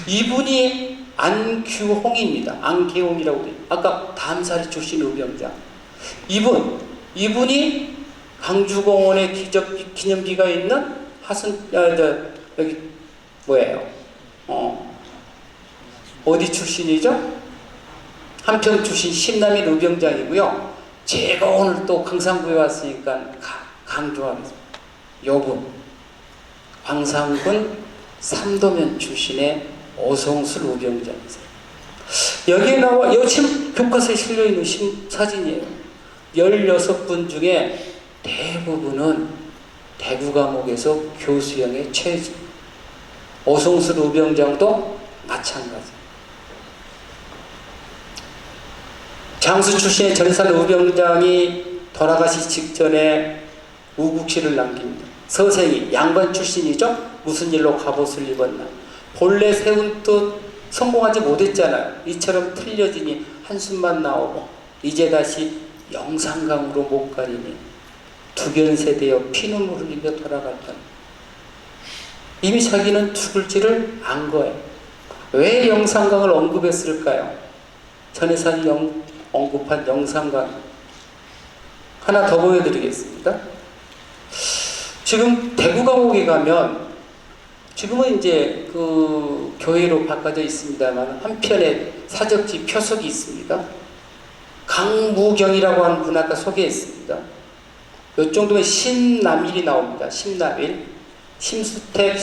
이분이 안규홍입니다. 안계홍이라고 해요. 아까 담사리 출신 우병장. 이분이 강주공원에 기념비가 있는 여기 뭐예요? 어디 출신이죠? 한평 출신 신남일 의병장이고요. 제가 오늘 또 강산구에 왔으니까 강조하겠습니다. 요분 광산군 삼도면 출신의 오성술 의병장이세요. 여기에 나와 지금 교과서에 실려있는 사진이에요. 16분 중에 대부분은 대구 감옥에서 교수형에 처해져. 오성술 의병장도 마찬가지. 장수 출신의 전산 의병장이 돌아가시 직전에 우국시를 남깁니다. 서생이 양반 출신이죠? 무슨 일로 갑옷을 입었나? 본래 세운 뜻 성공하지 못했잖아요. 이처럼 틀려지니 한숨만 나오고 이제 다시 영산강으로 못 가리니 두변세되어 피눈물을 흘리며 돌아갔다. 이미 자기는 죽을지를 안 거예요. 왜 영산강을 언급했을까요? 전해산이 언급한 영산강 하나 더 보여드리겠습니다. 지금 대구 감옥에 가면 지금은 이제 그 교회로 바꿔져 있습니다만 한편에 사적지 표석이 있습니다. 강무경이라고 하는 분 아까 소개했습니다. 요 정도면 신남일이 나옵니다. 신남일, 심수택,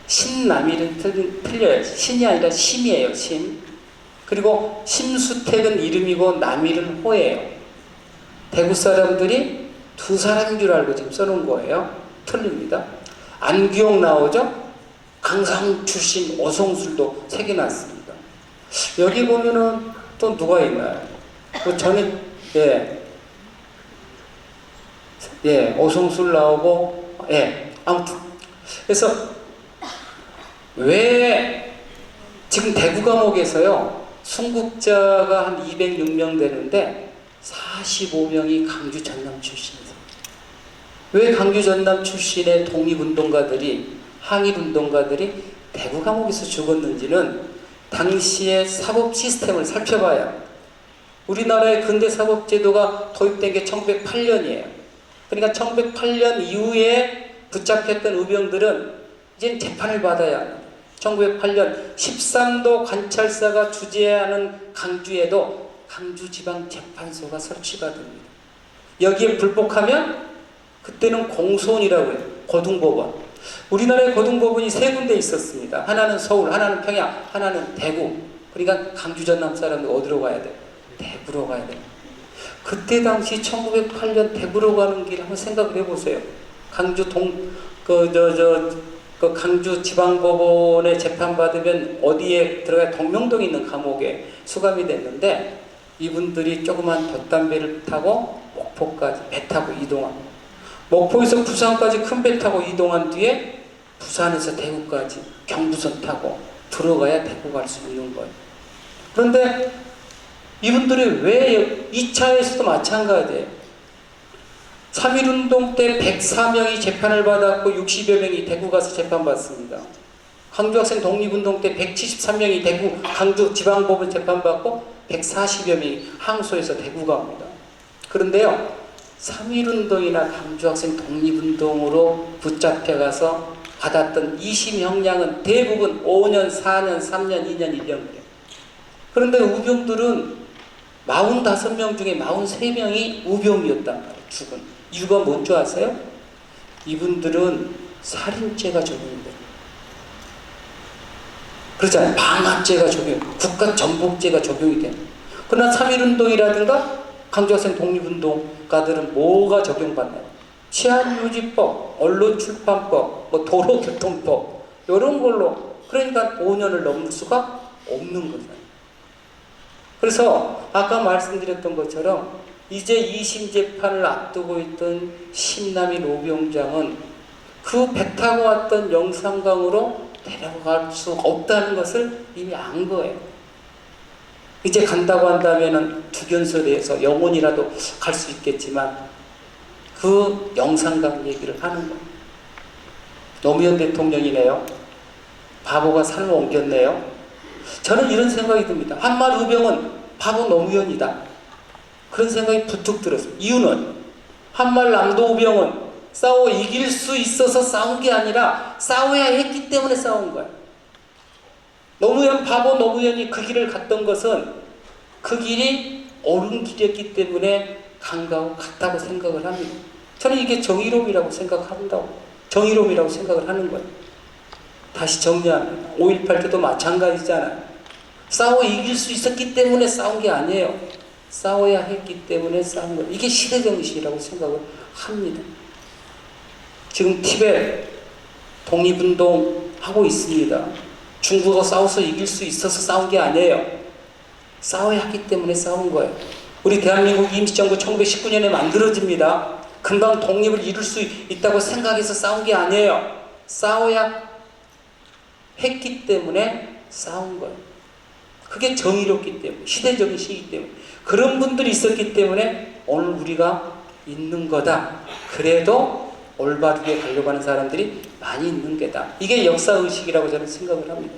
신남일은 틀려요. 신이 아니라 심이에요. 심. 그리고 심수택은 이름이고 남일은 호예요. 대구 사람들이 두 사람인 줄 알고 지금 써놓은 거예요. 틀립니다. 안규홍 나오죠? 강상 출신 오성술도 새겨놨습니다. 여기 보면은 또 누가 있나요? 그 전에 오성술 나오고 아무튼 그래서 왜 지금 대구 감옥에서요 순국자가 한 206명 되는데 45명이 강주 전남 출신이세요. 왜 강주 전남 출신의 독립운동가들이 항일운동가들이 대구 감옥에서 죽었는지는 당시의 사법 시스템을 살펴봐야 합니다. 우리나라의 근대 사법제도가 도입된 게 1908년이에요. 그러니까 1908년 이후에 붙잡혔던 의병들은 이제 재판을 받아야 합니다. 1908년 13도 관찰사가 주재하는 강주에도 강주지방재판소가 설치가 됩니다. 여기에 불복하면 그때는 공소원이라고 해요. 고등법원. 우리나라의 고등법원이 세 군데 있었습니다. 하나는 서울, 하나는 평양, 하나는 대구. 그러니까 강주 전남 사람들 어디로 가야 돼요? 대구로 가야 돼요. 그때 당시 1908년 대구로 가는 길 한번 생각을 해보세요. 강주 강주 지방법원에 재판받으면 어디에 들어가야 동명동에 있는 감옥에 수감이 됐는데, 이분들이 조그만 돛담배를 타고 목포까지 배 타고 이동합니다. 목포에서 부산까지 큰 배 타고 이동한 뒤에 부산에서 대구까지 경부선 타고 들어가야 대구 갈 수 있는 거예요. 그런데 이분들이 왜 2차에서도 마찬가지예요. 3.1운동 때 104명이 재판을 받았고 60여 명이 대구 가서 재판받습니다. 강주학생 독립운동 때 173명이 대구 강주 지방법원 재판받고 140여 명이 항소해서 대구 갑니다. 그런데요, 3.1운동이나 강주학생 독립운동으로 붙잡혀가서 받았던 2심 형량은 대부분 5년, 4년, 3년, 2년, 1년이에요. 그런데 우병들은 45명 중에 43명이 우병이었단 말이에요. 죽은 이유가 뭔 줄 아세요? 이분들은 살인죄가 적용이 돼요. 그렇잖아요. 방화죄가 적용, 국가전복죄가 적용이 돼요. 그러나 3.1운동이라든가 강주학생 독립운동가들은 뭐가 적용받나요? 치안유지법, 언론출판법, 도로교통법 이런 걸로, 그러니까 5년을 넘을 수가 없는 거죠. 그래서 아까 말씀드렸던 것처럼 이제 2심 재판을 앞두고 있던 신남인 오병장은 그 배 타고 왔던 영산강으로 데려갈 수 없다는 것을 이미 안 거예요. 이제 간다고 한다면은 투견소에서 영혼이라도 갈 수 있겠지만 그 영산강 얘기를 하는 거예요. 노무현 대통령이네요. 바보가 산을 옮겼네요. 저는 이런 생각이 듭니다. 한말 의병은 바보 노무현이다. 그런 생각이 부툭 들었어요. 이유는 한말 남도 의병은 싸워 이길 수 있어서 싸운 게 아니라 싸워야 했기 때문에 싸운 거예요. 노무현 바보 노무현이 그 길을 갔던 것은 그 길이 옳은 길이었기 때문에 갔다고 생각을 합니다. 저는 이게 정의로움이라고 생각한다고, 정의로움이라고 생각을 하는 거예요. 다시 정리합니다. 5.18 때도 마찬가지잖아요. 싸워 이길 수 있었기 때문에 싸운 게 아니에요. 싸워야 했기 때문에 싸운 거예요. 이게 시대정신이라고 생각을 합니다. 지금 티베트 독립운동 하고 있습니다. 중국하고 싸워서 이길 수 있어서 싸운 게 아니에요. 싸워야 했기 때문에 싸운 거예요. 우리 대한민국 임시정부 1919년에 만들어집니다. 금방 독립을 이룰 수 있다고 생각해서 싸운 게 아니에요. 싸워야 했기 때문에 싸운 거예요. 그게 정의롭기 때문에, 시대적인 시기 때문에, 그런 분들이 있었기 때문에 오늘 우리가 있는 거다. 그래도 올바르게 가려고 하는 사람들이 많이 있는 게다. 이게 역사의식이라고 저는 생각을 합니다.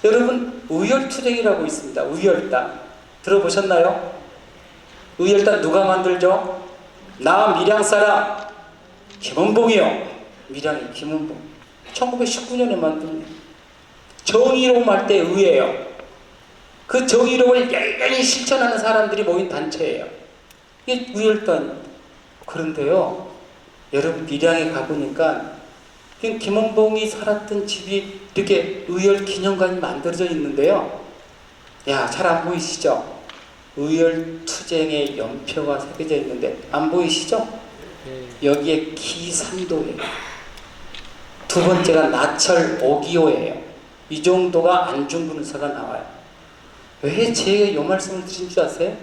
여러분, 의열투쟁이라고 있습니다. 의열단 들어보셨나요? 의열단 누가 만들죠? 나 밀양 사람 김은봉이요. 밀양이 김은봉. 1919년에 만듭니다. 정의로움 할 때 의예요. 그 정의로움을 열렬히 실천하는 사람들이 모인 단체예요. 이게 의열단입니다. 그런데요, 여러분 밀양에 가보니까 김은봉이 살았던 집이 이렇게 의열 기념관이 만들어져 있는데요. 야, 잘 안 보이시죠? 의열 투쟁의 연표가 새겨져 있는데 안 보이시죠? 여기에 기산도예요. 두 번째가 나철 5기호예요. 이 정도가 안중근의사가 나와요. 왜 제가 이 말씀을 드린 줄 아세요?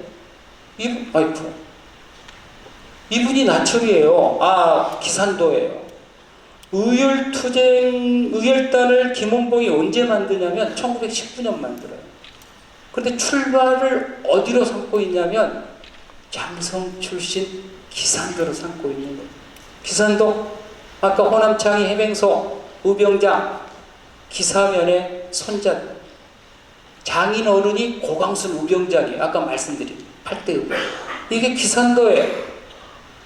이분이 나철이에요. 기산도예요. 의열단을 김은봉이 언제 만드냐면 1919년 만들어요. 그런데 출발을 어디로 삼고 있냐면 장성 출신 기산도로 삼고 있는 거예요. 기산도, 아까 호남창이 해맹소 우병장 기사면의 손자 장인 어른이 고강순 우병장이에요. 아까 말씀드린 8대 의병. 이게 기산도예요.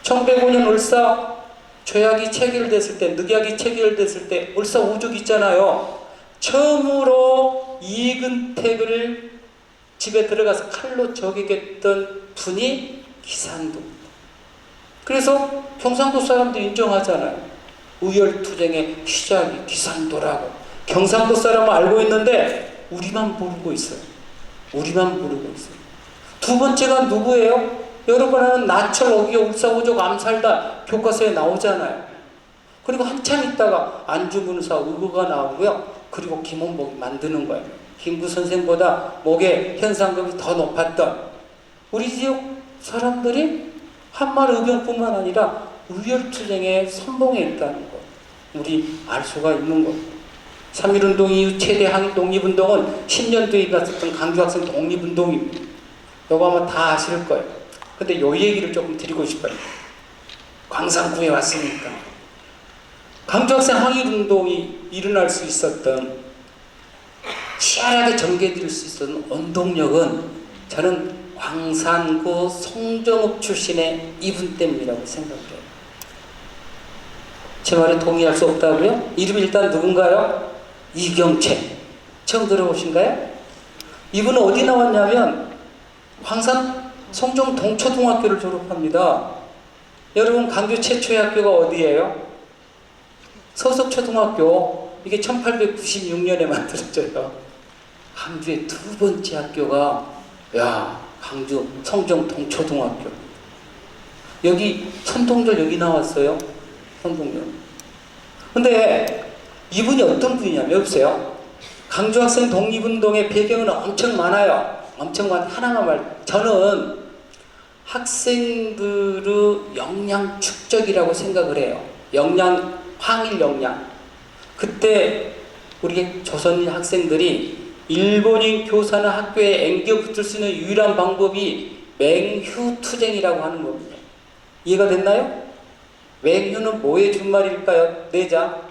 1105년 울사 죄악이 체결됐을 때, 늑약이 체결됐을 때 울사 우죽 있잖아요. 처음으로 이근택을 집에 들어가서 칼로 저격했던 분이 기산도입니다. 그래서 경상도 사람들이 인정하잖아요. 의열투쟁의 시작이 기산도라고. 경상도 사람은 알고 있는데 우리만 모르고 있어요. 우리만 모르고 있어요. 두 번째가 누구예요? 여러분 아는 나철, 어기여, 울사오족, 암살다 교과서에 나오잖아요. 그리고 한참 있다가 안주문사, 의거가 나오고요. 그리고 김원복이 만드는 거예요. 김구 선생보다 목의 현상금이 더 높았던 우리 지역 사람들이 한말 의병뿐만 아니라 의열투쟁에 선봉해 있다는 것, 우리 알 수가 있는 것. 3.1운동 이후 최대 항일 독립운동은 10년 뒤에 일어났던 강주학생 독립운동입니다. 이거 아마 다 아실 거예요. 근데 요 얘기를 조금 드리고 싶어요. 광산구에 왔으니까. 강주학생 항일운동이 일어날 수 있었던, 치열하게 전개될 수 있었던 원동력은 저는 광산구 송정읍 출신의 이분 때문이라고 생각해요. 제 말에 동의할 수 없다고요? 이름이 일단 누군가요? 이경채. 처음 들어보신가요? 이분은 어디 나왔냐면 광산 송정 동초등학교를 졸업합니다. 여러분 강주 최초의 학교가 어디예요? 서석초등학교. 이게 1896년에 만들어져요. 강주의 두 번째 학교가 강주 송정 동초등학교. 여기 선동절 여기 나왔어요. 선동절. 근데 이분이 어떤 분이냐면, 여보세요. 강주 학생 독립운동의 배경은 엄청 많아요. 엄청 하나만 저는 학생들의 역량 축적이라고 생각을 해요. 항일 역량. 그때 우리 조선인 학생들이 일본인 교사나 학교에 앵겨 붙을 수 있는 유일한 방법이 맹휴투쟁이라고 하는 겁니다. 이해가 됐나요? 맹휴는 뭐의 준말일까요? 내자.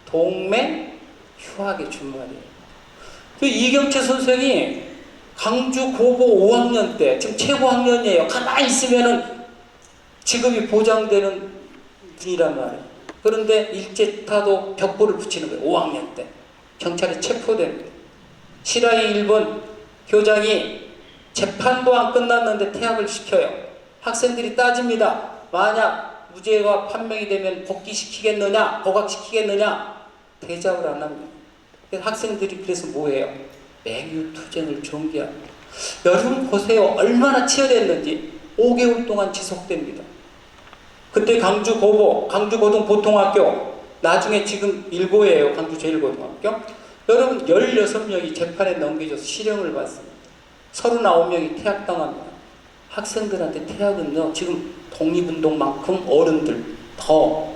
동맹, 휴학의 준말이에요. 이경채 선생이 강주 고고 5학년 때, 지금 최고 학년이에요. 가만히 있으면은 직업이 보장되는 분이란 말이에요. 그런데 일제타도 벽보를 붙이는 거예요. 5학년 때. 경찰에 체포됩니다. 시라이 일본 교장이 재판도 안 끝났는데 퇴학을 시켜요. 학생들이 따집니다. 만약 무죄가 판명이 되면 복귀시키겠느냐, 복학시키겠느냐, 대답을 안 합니다. 학생들이 그래서 뭐예요? 맹휴투쟁을 전개합니다. 여러분 보세요. 얼마나 치열했는지. 5개월 동안 지속됩니다. 그때 강주 고보, 강주 고등보통학교, 나중에 지금 일고예요. 강주 제1고등학교. 여러분 16명이 재판에 넘겨져서 실형을 받습니다. 39명이 퇴학당합니다. 학생들한테 퇴학은요, 지금 독립운동만큼 어른들 더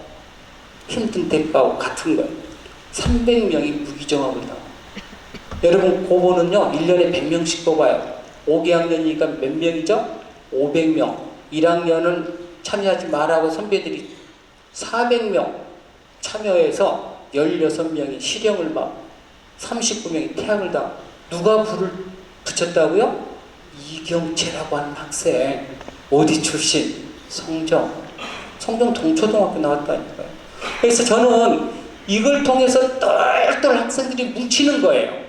힘든 대가와 같은 거예요. 300명이 무기정학을 당합니다. 여러분 고보는요 1년에 100명씩 뽑아요. 5개 학년이니까 몇 명이죠? 500명. 1학년은 참여하지 말라고 선배들이 400명 참여해서 16명이 실형을 받고 39명이 퇴학을 당하고. 누가 불을 붙였다고요? 이경채라고 하는 학생. 어디 출신? 송정 동초등학교 나왔다니까요. 그래서 저는 이걸 통해서 똘똘 학생들이 뭉치는 거예요.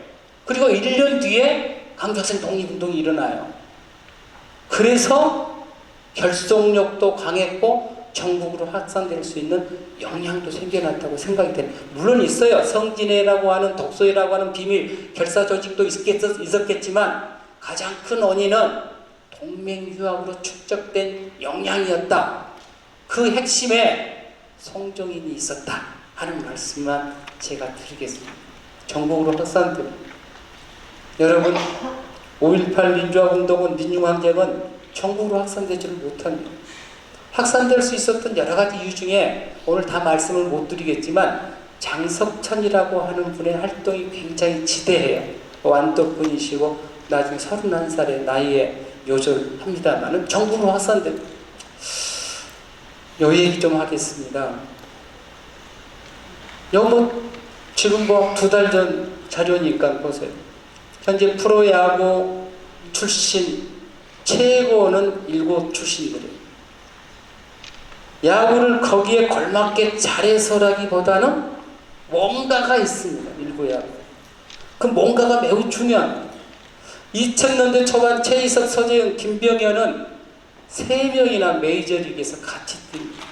그리고 1년 뒤에 강주학생 독립운동이 일어나요. 그래서 결속력도 강했고 전국으로 확산될 수 있는 역량도 생겨났다고 생각이 돼요. 물론 있어요. 성진회라고 하는 독소회라고 하는 비밀 결사 조직도 있었겠지만 가장 큰 원인은 동맹휴학으로 축적된 역량이었다. 그 핵심에 송정인이 있었다 하는 말씀만 제가 드리겠습니다. 전국으로 확산됩니다. 여러분 5.18 민주화운동은 민중항쟁은 전국으로 확산되지를 못합니다. 확산될 수 있었던 여러 가지 이유 중에 오늘 다 말씀을 못 드리겠지만 장석천이라고 하는 분의 활동이 굉장히 지대해요. 완도분이시고 나중에 31살의 나이에 요절합니다만은 전국으로 확산됩니다. 요 얘기 좀 하겠습니다. 지금 2달 전 자료니까 보세요. 현재 프로야구 출신 최고는 7 출신들이에요. 야구를 거기에 걸맞게 잘해서라기보다는 뭔가가 있습니다. 7야구. 그 뭔가가 매우 중요합니다. 2000년대 초반 최희석, 서재영, 김병현은 3명이나 메이저리그에서 같이 뜁니다.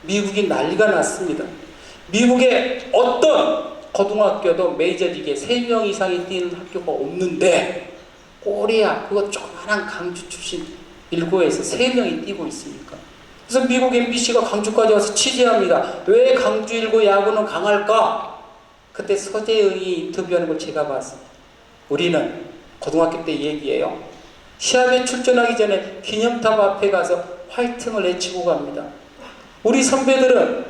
미국이 난리가 났습니다. 미국의 어떤 고등학교도 메이저리그에 3명 이상이 뛰는 학교가 없는데 꼬리야 그거 조그만한 강주 출신 일고에서 3명이 뛰고 있습니까? 그래서 미국 MBC가 강주까지 와서 취재합니다. 왜 강주 일고 야구는 강할까? 그때 서재영이 인터뷰하는 걸 제가 봤습니다. 우리는 고등학교 때 얘기예요. 시합에 출전하기 전에 기념탑 앞에 가서 화이팅을 외치고 갑니다. 우리 선배들은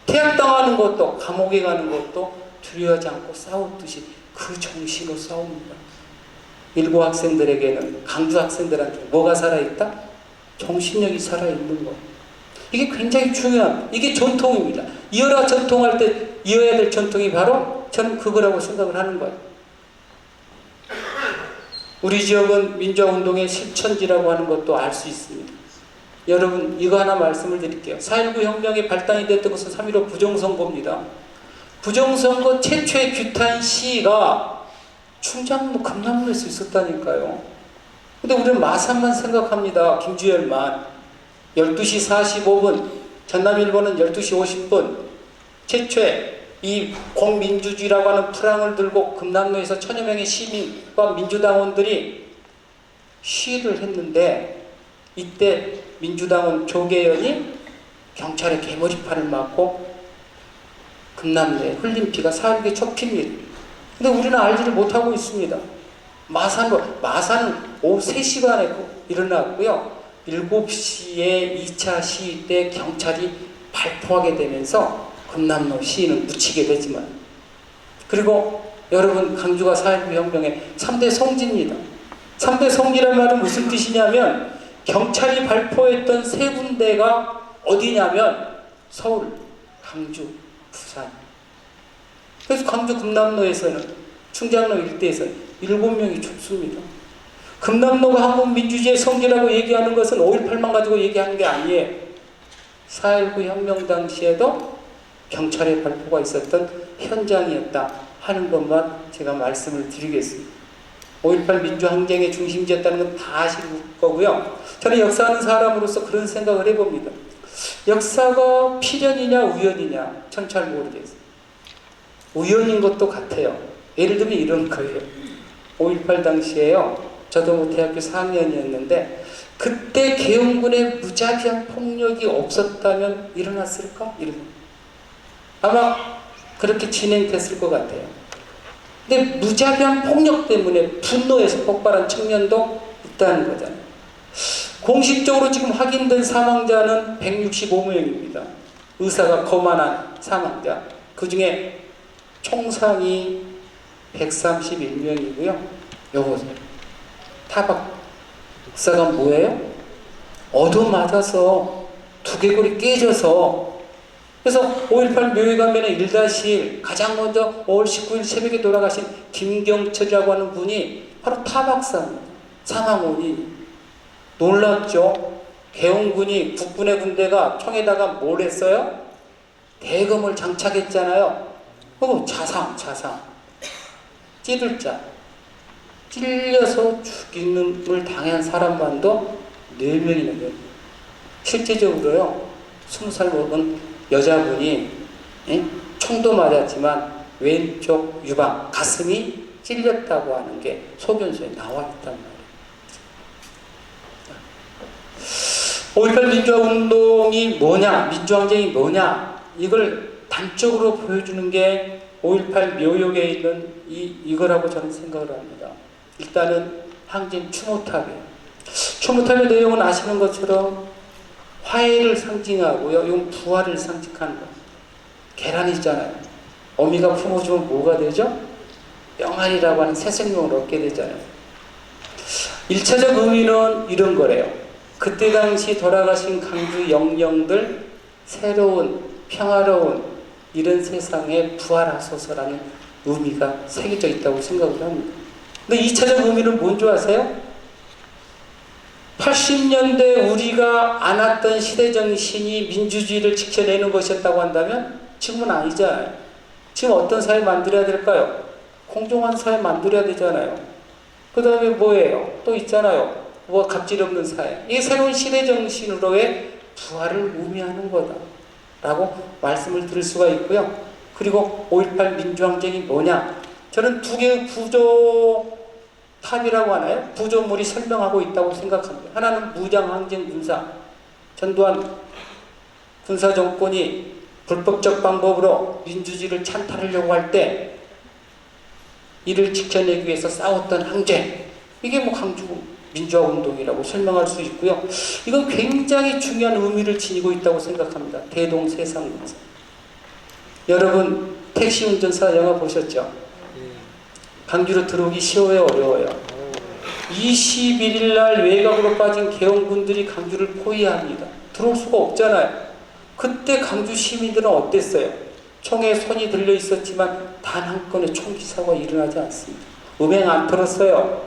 퇴학당하는 것도 감옥에 가는 것도 두려워하지 않고 싸웠듯이 그 정신으로 싸웁니다. 일고 학생들에게는 강주 학생들한테 뭐가 살아있다? 정신력이 살아있는 거. 이게 굉장히 중요한, 이게 전통입니다. 이어라 전통할 때 이어야 될 전통이 바로 저는 그거라고 생각을 하는 거예요. 우리 지역은 민주화운동의 실천지라고 하는 것도 알 수 있습니다. 여러분 이거 하나 말씀을 드릴게요. 4.19 혁명이 발단이 됐던 것은 3.15 부정선거입니다. 부정선거 최초의 규탄 시위가 충장로 금남로에서 있었다니까요. 근데 우리는 마산만 생각합니다. 김주열만. 12시 45분 전남일보는 12시 50분 최초의 이 공민주주의라고 하는 프랑을 들고 금남로에서 1000여 명의 시민과 민주당원들이 시위를 했는데 이때 민주당원 조계연이 경찰의 개머리판을 맞고 금남로에 흘린 피가 4.19의 첫 피입니다. 근데 우리는 알지를 못하고 있습니다. 마산은 오후 3시간에 일어났고요. 7시에 2차 시위 때 경찰이 발포하게 되면서 금남로 시위는 묻히게 되지만, 그리고 여러분 강주가 4.19 혁명의 3대 성지입니다. 3대 성지란 말은 무슨 뜻이냐면 경찰이 발포했던 3군데가 어디냐면 서울, 강주, 부산. 그래서 강주 금남로에서는 충장로 일대에서는 7명이 죽습니다. 금남로가 한국 민주주의의 성지라고 얘기하는 것은 5.18만 가지고 얘기하는 게 아니에요. 4.19 혁명 당시에도 경찰의 발포가 있었던 현장이었다 하는 것만 제가 말씀을 드리겠습니다. 5.18 민주항쟁의 중심지였다는 건 다 아실 거고요. 저는 역사하는 사람으로서 그런 생각을 해봅니다. 역사가 필연이냐 우연이냐 전 잘 모르겠어요. 우연인 것도 같아요. 예를 들면 이런 거예요. 5.18 당시에요. 저도 대학교 4학년이었는데 그때 계엄군의 무자비한 폭력이 없었다면 일어났을까? 아마 그렇게 진행됐을 것 같아요. 근데 무자비한 폭력 때문에 분노해서 폭발한 측면도 있다는 거잖아요. 공식적으로 지금 확인된 사망자는 165명입니다. 의사가 거만한 사망자. 그 중에 총상이 131명이고요. 여보세요. 타박사가 뭐예요? 얻어맞아서 두개골이 깨져서, 그래서 5.18 묘에 가면은 1-1 가장 먼저 5월 19일 새벽에 돌아가신 김경철이라고 하는 분이 바로 타박사입니다. 사망 원인이. 놀랍죠? 계엄군이 국군의 군대가 총에다가 뭘 했어요? 대검을 장착했잖아요. 자상. 찌를 자. 찔려서 죽임을 당한 사람만도 4명이나 돼요. 실제적으로요, 20살 먹은 여자분이 총도 맞았지만 왼쪽 유방, 가슴이 찔렸다고 하는 게 소견서에 나와 있단 말이에요. 5.18 민주화운동이 뭐냐, 민주항쟁이 뭐냐, 이걸 단적으로 보여주는 게 5.18 묘역에 있는 이거라고 저는 생각을 합니다. 일단은 항쟁 추모탑이에요. 추모탑의 내용은 아시는 것처럼 화해를 상징하고요, 이건 부활을 상징하는 거예요. 계란이잖아요. 어미가 품어주면 뭐가 되죠? 영안이라고 하는 새 생명을 얻게 되잖아요. 1차적 의미는 이런 거래요. 그때 당시 돌아가신 강주 영령들 새로운 평화로운 이런 세상에 부활하소서라는 의미가 새겨져 있다고 생각을 합니다. 근데 2차적 의미는 뭔지 아세요? 80년대 우리가 안았던 시대정신이 민주주의를 지켜내는 것이었다고 한다면 지금은 아니잖아요. 지금 어떤 사회 만들어야 될까요? 공정한 사회 만들어야 되잖아요. 그 다음에 뭐예요? 또 있잖아요. 뭐 갑질 없는 사회. 이게 새로운 시대 정신으로의 부활을 의미하는 거다라고 말씀을 드릴 수가 있고요. 그리고 5.18 민주항쟁이 뭐냐? 저는 두 개의 구조탑이라고 하나요? 구조물이 설명하고 있다고 생각합니다. 하나는 무장항쟁 군사. 전두환 군사정권이 불법적 방법으로 민주주의를 찬탈하려고 할 때 이를 지켜내기 위해서 싸웠던 항쟁. 이게 뭐 광주 민주화 운동이라고 설명할 수 있고요. 이건 굉장히 중요한 의미를 지니고 있다고 생각합니다. 대동세상군사. 여러분 택시 운전사 영화 보셨죠? 광주로 들어오기 쉬워요, 어려워요? 21일 날 외곽으로 빠진 개헌군들이 광주를 포위합니다. 들어올 수가 없잖아요. 그때 광주 시민들은 어땠어요? 총에 손이 들려 있었지만 단 한 건의 총기 사고가 일어나지 않습니다. 음행 안 털었어요.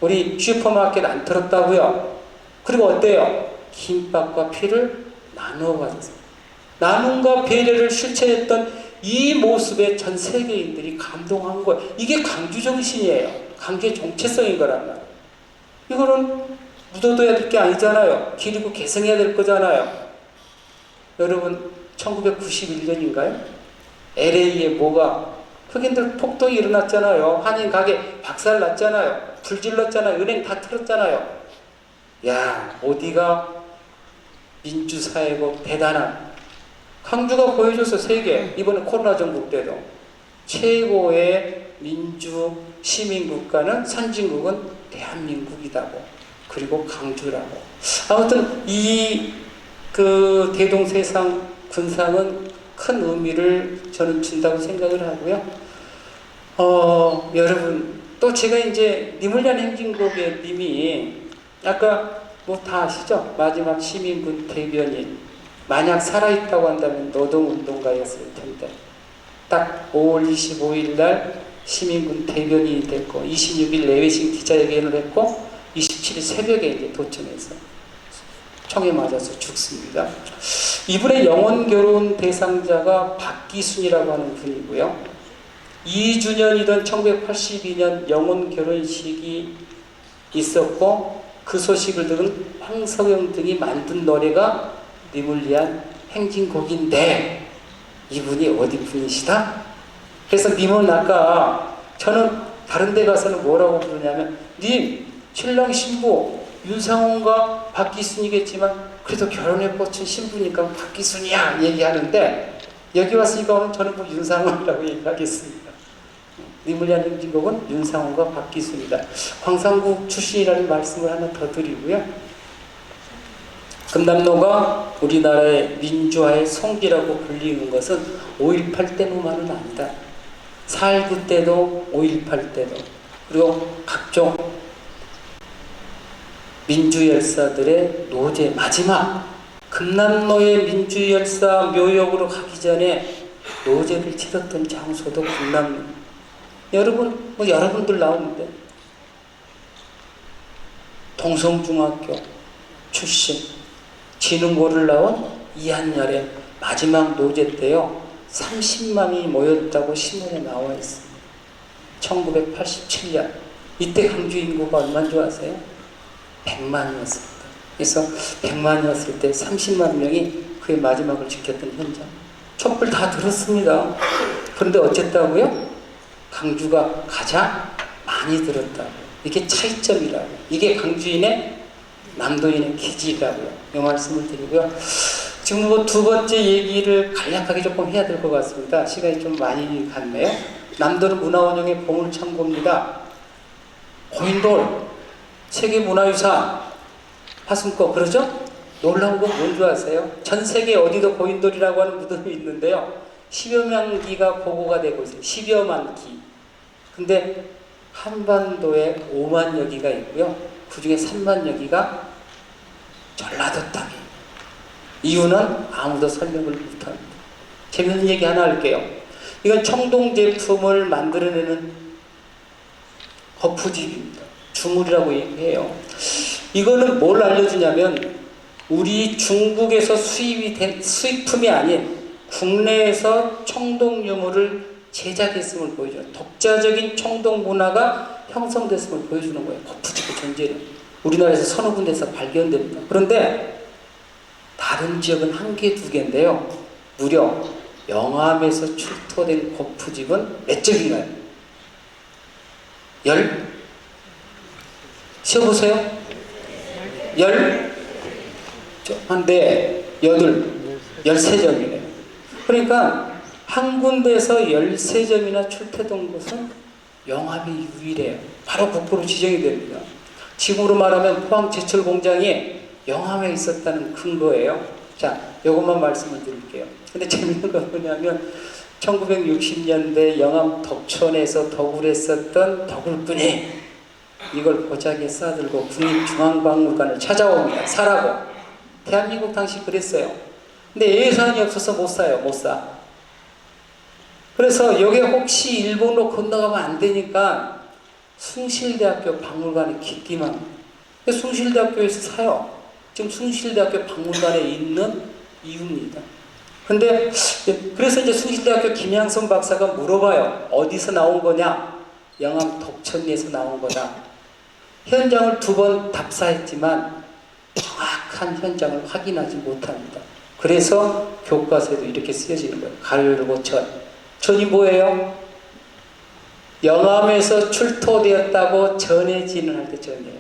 우리 슈퍼마켓 안 털었다고요. 그리고 어때요? 김밥과 피를 나누어 가졌어요. 나눔과 배려를 실천했던 이 모습에 전 세계인들이 감동한 거예요. 이게 광주 정신이에요. 광주의 정체성인 거란 말이에요. 이거는 묻어둬야 될 게 아니잖아요. 기리고 계승해야 될 거잖아요. 여러분 1991년인가요? LA에 뭐가 흑인들 폭동이 일어났잖아요. 한인 가게 박살 났잖아요. 불질렀잖아요. 은행 다 틀었잖아요. 야, 어디가 민주사회고 대단한 광주가 보여줘서 세계, 이번에 코로나 전국 때도 최고의 민주 시민국가는 선진국은 대한민국이라고, 그리고 광주라고. 아무튼 이 대동세상 군상은 큰 의미를 저는 준다고 생각을 하고요. 여러분 또 제가 이제 님을 위한 행진곡의 님이 아까 뭐 다 아시죠? 마지막 시민군 대변인. 만약 살아있다고 한다면 노동운동가였을 텐데 딱 5월 25일 날 시민군 대변인이 됐고 26일 내외신 기자회견을 했고 27일 새벽에 이제 도청해서 총에 맞아서 죽습니다. 이분의 영혼결혼 대상자가 박기순이라고 하는 분이고요. 2주년이던 1982년 영혼결혼식이 있었고 그 소식을 들은 황석영 등이 만든 노래가 님을 위한 행진곡인데 이분이 어디 분이시다? 그래서 님은 아까 저는 다른 데 가서는 뭐라고 부르냐면 님, 신랑 신부 윤상훈과 박기순이겠지만 그래도 결혼에 꽂힌 신부니까 박기순이야 얘기하는데 여기 와서 이거는 저는 뭐 윤상훈이라고 얘기하겠습니다. 님을 위한 행진곡은 윤상훈과 박기순이다. 광산국 출신이라는 말씀을 하나 더 드리고요. 금남로가 우리나라의 민주화의 성지라고 불리는 것은 5.18 때문만은 아니다. 4.19 때도 5.18 때도 그리고 각종 민주열사들의 노제 마지막 금남로의 민주열사 묘역으로 가기 전에 노제를 치렀던 장소도 금남로. 여러분 뭐 여러분들 나오는데 동성중학교 출신 진흥고를 나온 이한열의 마지막 노제 때요 30만이 모였다고 신문에 나와 있습니다. 1987년 이때 광주 인구가 얼마인 줄 아세요? 100만이었습니다. 그래서 100만이었을 때 30만 명이 그의 마지막을 지켰던 현장. 촛불 다 들었습니다. 그런데 어쨌다고요? 광주가 가장 많이 들었다고. 이게 차이점이라고. 이게 광주인의 남도인의 기지라고요. 이 말씀을 드리고요. 지금 뭐 두 번째 얘기를 간략하게 조금 해야 될 것 같습니다. 시간이 좀 많이 갔네요. 남도는 문화원형의 보물창고입니다. 고인돌 세계문화유산 화순꽃 그러죠? 놀라운 건 뭔지 아세요? 전 세계 어디도 고인돌이라고 하는 무덤이 있는데요. 10여만 기가 보고가 되고 있어요. 10여만 기. 근데 한반도에 5만여 기가 있고요. 그 중에 3만여 기가 전라도 땅에. 이유는 아무도 설명을 못합니다. 재밌는 얘기 하나 할게요. 이건 청동 제품을 만들어내는 거푸집입니다. 주물이라고 얘기해요. 이거는 뭘 알려주냐면 우리 중국에서 수입이 된 수입품이 아닌 국내에서 청동 유물을 제작했음을 보여줘요. 독자적인 청동 문화가 형성됐음을 보여주는 거예요. 거푸집의 존재는. 우리나라에서 서너 군데에서 발견됩니다. 그런데 다른 지역은 한 개, 두 개인데요. 무려 영암에서 출토된 거푸집은 몇 점인가요? 쉬어보세요. 네, 13점이네요. 그러니까 한 군데에서 13점이나 출토된 곳은 영암이 유일해요. 바로 국보로 지정이 됩니다. 지금으로 말하면 포항 제철 공장이 영암에 있었다는 근거예요. 자, 이것만 말씀을 드릴게요. 근데 재밌는 건 뭐냐면 1960년대 영암 덕천에서 덕울했었던 덕울꾼이 이걸 보자기에 싸들고 국립중앙박물관을 찾아옵니다. 사라고. 대한민국 당시 그랬어요. 근데 예산이 없어서 못 사요. 못 사. 그래서 여기 혹시 일본으로 건너가면 안 되니까 숭실대학교 박물관에 기띠만 합니다. 숭실대학교에서 사요. 지금 숭실대학교 박물관에 있는 이유입니다. 근데 그래서 이제 숭실대학교 김양선 박사가 물어봐요. 어디서 나온 거냐? 영암 덕천리에서 나온 거다. 현장을 2번 답사했지만 정확한 현장을 확인하지 못합니다. 그래서 교과서에도 이렇게 쓰여지는 거예요. 가로열고 전. 전이 뭐예요? 영암에서 출토되었다고 전해지는 할 때 전이에요.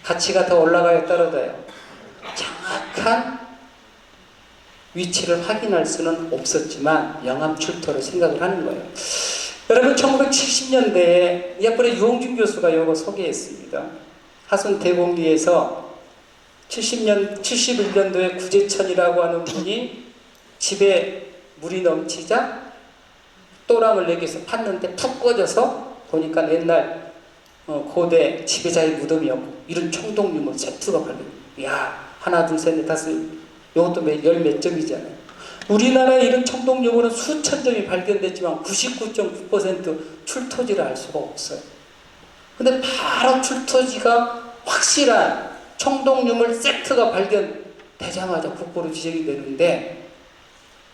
가치가 더 올라가요, 떨어져요? 정확한 위치를 확인할 수는 없었지만 영암 출토로 생각을 하는 거예요. 여러분 1970년대에 예전에 유홍준 교수가 이거 소개했습니다. 하순 대곡리에서 71년도에 구제천이라고 하는 분이 집에 물이 넘치자 또랑을 내기해서 팠는데 푹 꺼져서 보니까 옛날 고대 지배자의 무덤이었고 이런 총독유물 세트가 발견. 야, 하나 둘 셋 넷 다섯, 이것도 열 몇 점이잖아요. 우리나라에 이런 총독유물은 수천 점이 발견됐지만 99.9% 출토지를 알 수가 없어요. 근데 바로 출토지가 확실한 총독유물 세트가 발견되자마자 국보로 지정이 되는데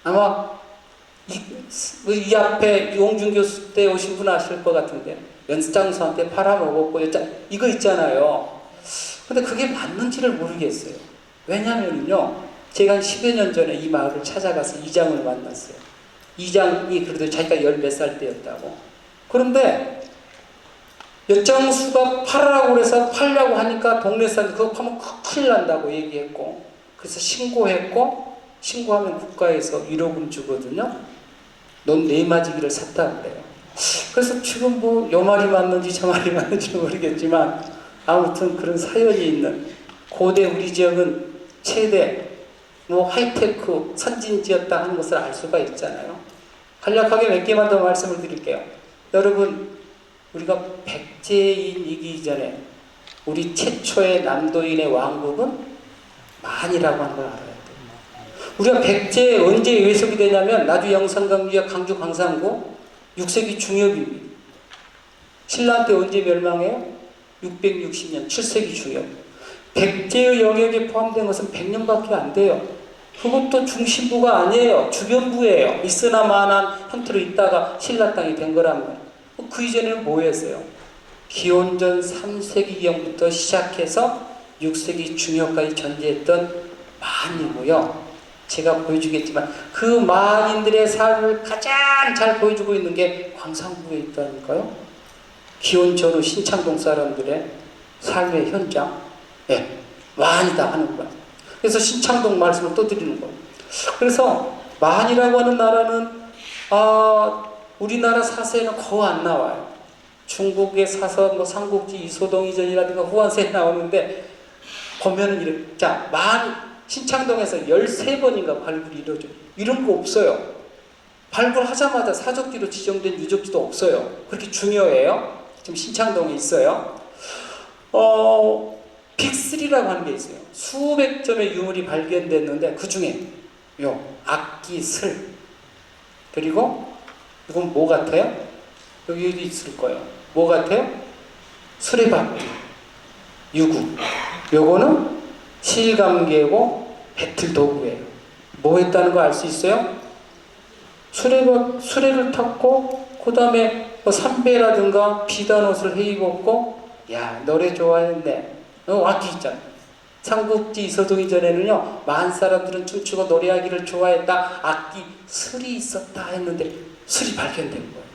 아마 이 앞에 용준 교수 때 오신 분 아실 것 같은데 연장수한테 팔아먹었고 이거 있잖아요. 근데 그게 맞는지를 모르겠어요. 왜냐면요, 제가 한 10여 년 전에 이 마을을 찾아가서 이장을 만났어요. 이장이 그래도 자기가 10 몇 살 때였다고. 그런데 연장수가 팔으라고 그래서 팔려고 하니까 동네 사람들 그거 파면 큰일 난다고 얘기했고, 그래서 신고했고, 신고하면 국가에서 1억은 주거든요. 넌 내 맞이기를 샀다 그래요. 그래서 지금 뭐 요 말이 맞는지 저 말이 맞는지 모르겠지만 아무튼 그런 사연이 있는 고대 우리 지역은 최대 하이테크 선진지였다 하는 것을 알 수가 있잖아요. 간략하게 몇 개만 더 말씀을 드릴게요. 여러분, 우리가 백제인이기 전에 우리 최초의 남도인의 왕국은 만이라고 하는 걸 알아야 돼요. 우리가 백제 언제 외속이 되냐면 나주 영산강주와 강주 광산구 6세기 중엽입니다. 신라 때 언제 멸망해요? 660년 7세기 중엽. 백제의 영역에 포함된 것은 100년밖에 안 돼요. 그것도 중심부가 아니에요. 주변부예요. 있으나 마나한 형태로 있다가 신라 땅이 된 거란 말이에요. 그 이전에는 뭐 했어요? 기원전 3세기경부터 시작해서 6세기 중엽까지 존재했던 만이고요. 제가 보여주겠지만 그 만인들의 삶을 가장 잘 보여주고 있는 게 광산구에 있다니까요. 기원 전후 신창동 사람들의 삶의 현장, 만이다 하는 거야. 그래서 신창동 말씀을 또 드리는 거예요. 그래서 만이라고 하는 나라는 우리나라 사서에는 거의 안 나와요. 중국의 사서 삼국지 이소동이전이라든가 후한세에 나오는데 보면은 이렇게 신창동에서 13번인가 발굴이 이루어져요. 이런 거 없어요. 발굴하자마자 사적지로 지정된 유적지도 없어요. 그렇게 중요해요. 지금 신창동에 있어요. 빅3라고 하는 게 있어요. 수백 점의 유물이 발견됐는데 그 중에 악기, 슬, 그리고 이건 뭐 같아요? 여기도 있을 거예요. 뭐 같아요? 수레바퀴, 유구. 요거는 실감계고 배틀 도구예요. 뭐 했다는 거 알 수 있어요? 수레를 탔고 그 다음에 삼배라든가 비단 옷을 해 입었고, 야, 노래 좋아했네. 악기 있잖아요. 삼국지 이서동이 전에는요, 많은 사람들은 춤추고 노래하기를 좋아했다. 악기 술이 있었다 했는데 술이 발견된 거예요.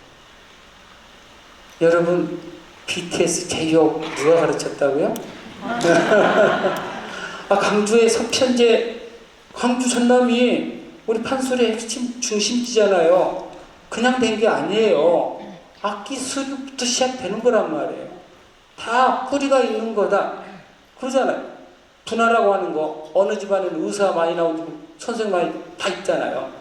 여러분, BTS 제이홉 누가 가르쳤다고요? 강주의 서편제, 광주 전남이 우리 판소리의 핵심 중심지잖아요. 그냥 된 게 아니에요. 악기 수립부터 시작되는 거란 말이에요. 다 뿌리가 있는 거다. 그러잖아요. 분화라고 하는 거, 어느 집안에는 의사 많이 나오고 선생 많이 다 있잖아요.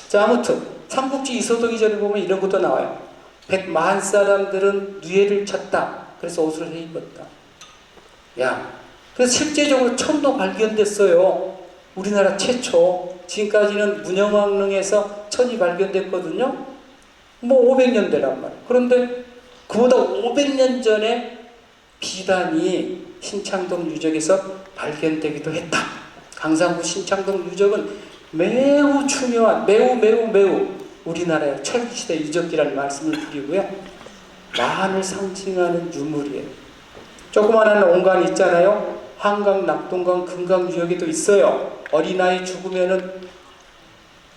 자, 아무튼 삼국지 이소동이 전에 보면 이런 것도 나와요. 100만 사람들은 누에를 쳤다. 그래서 옷을 해 입었다. 야, 그래서 실제적으로 천도 발견됐어요. 우리나라 최초. 지금까지는 문영왕릉에서 천이 발견됐거든요. 뭐 500년대란 말이에요. 그런데 그보다 500년 전에 비단이 신창동 유적에서 발견되기도 했다. 강상구 신창동 유적은 매우 중요한, 매우 우리나라의 철기시대 유적지라는 말씀을 드리고요. 만을 상징하는 유물이에요. 조그마한 온간이 있잖아요. 한강, 낙동강, 금강 유역에도 있어요. 어린아이 죽으면은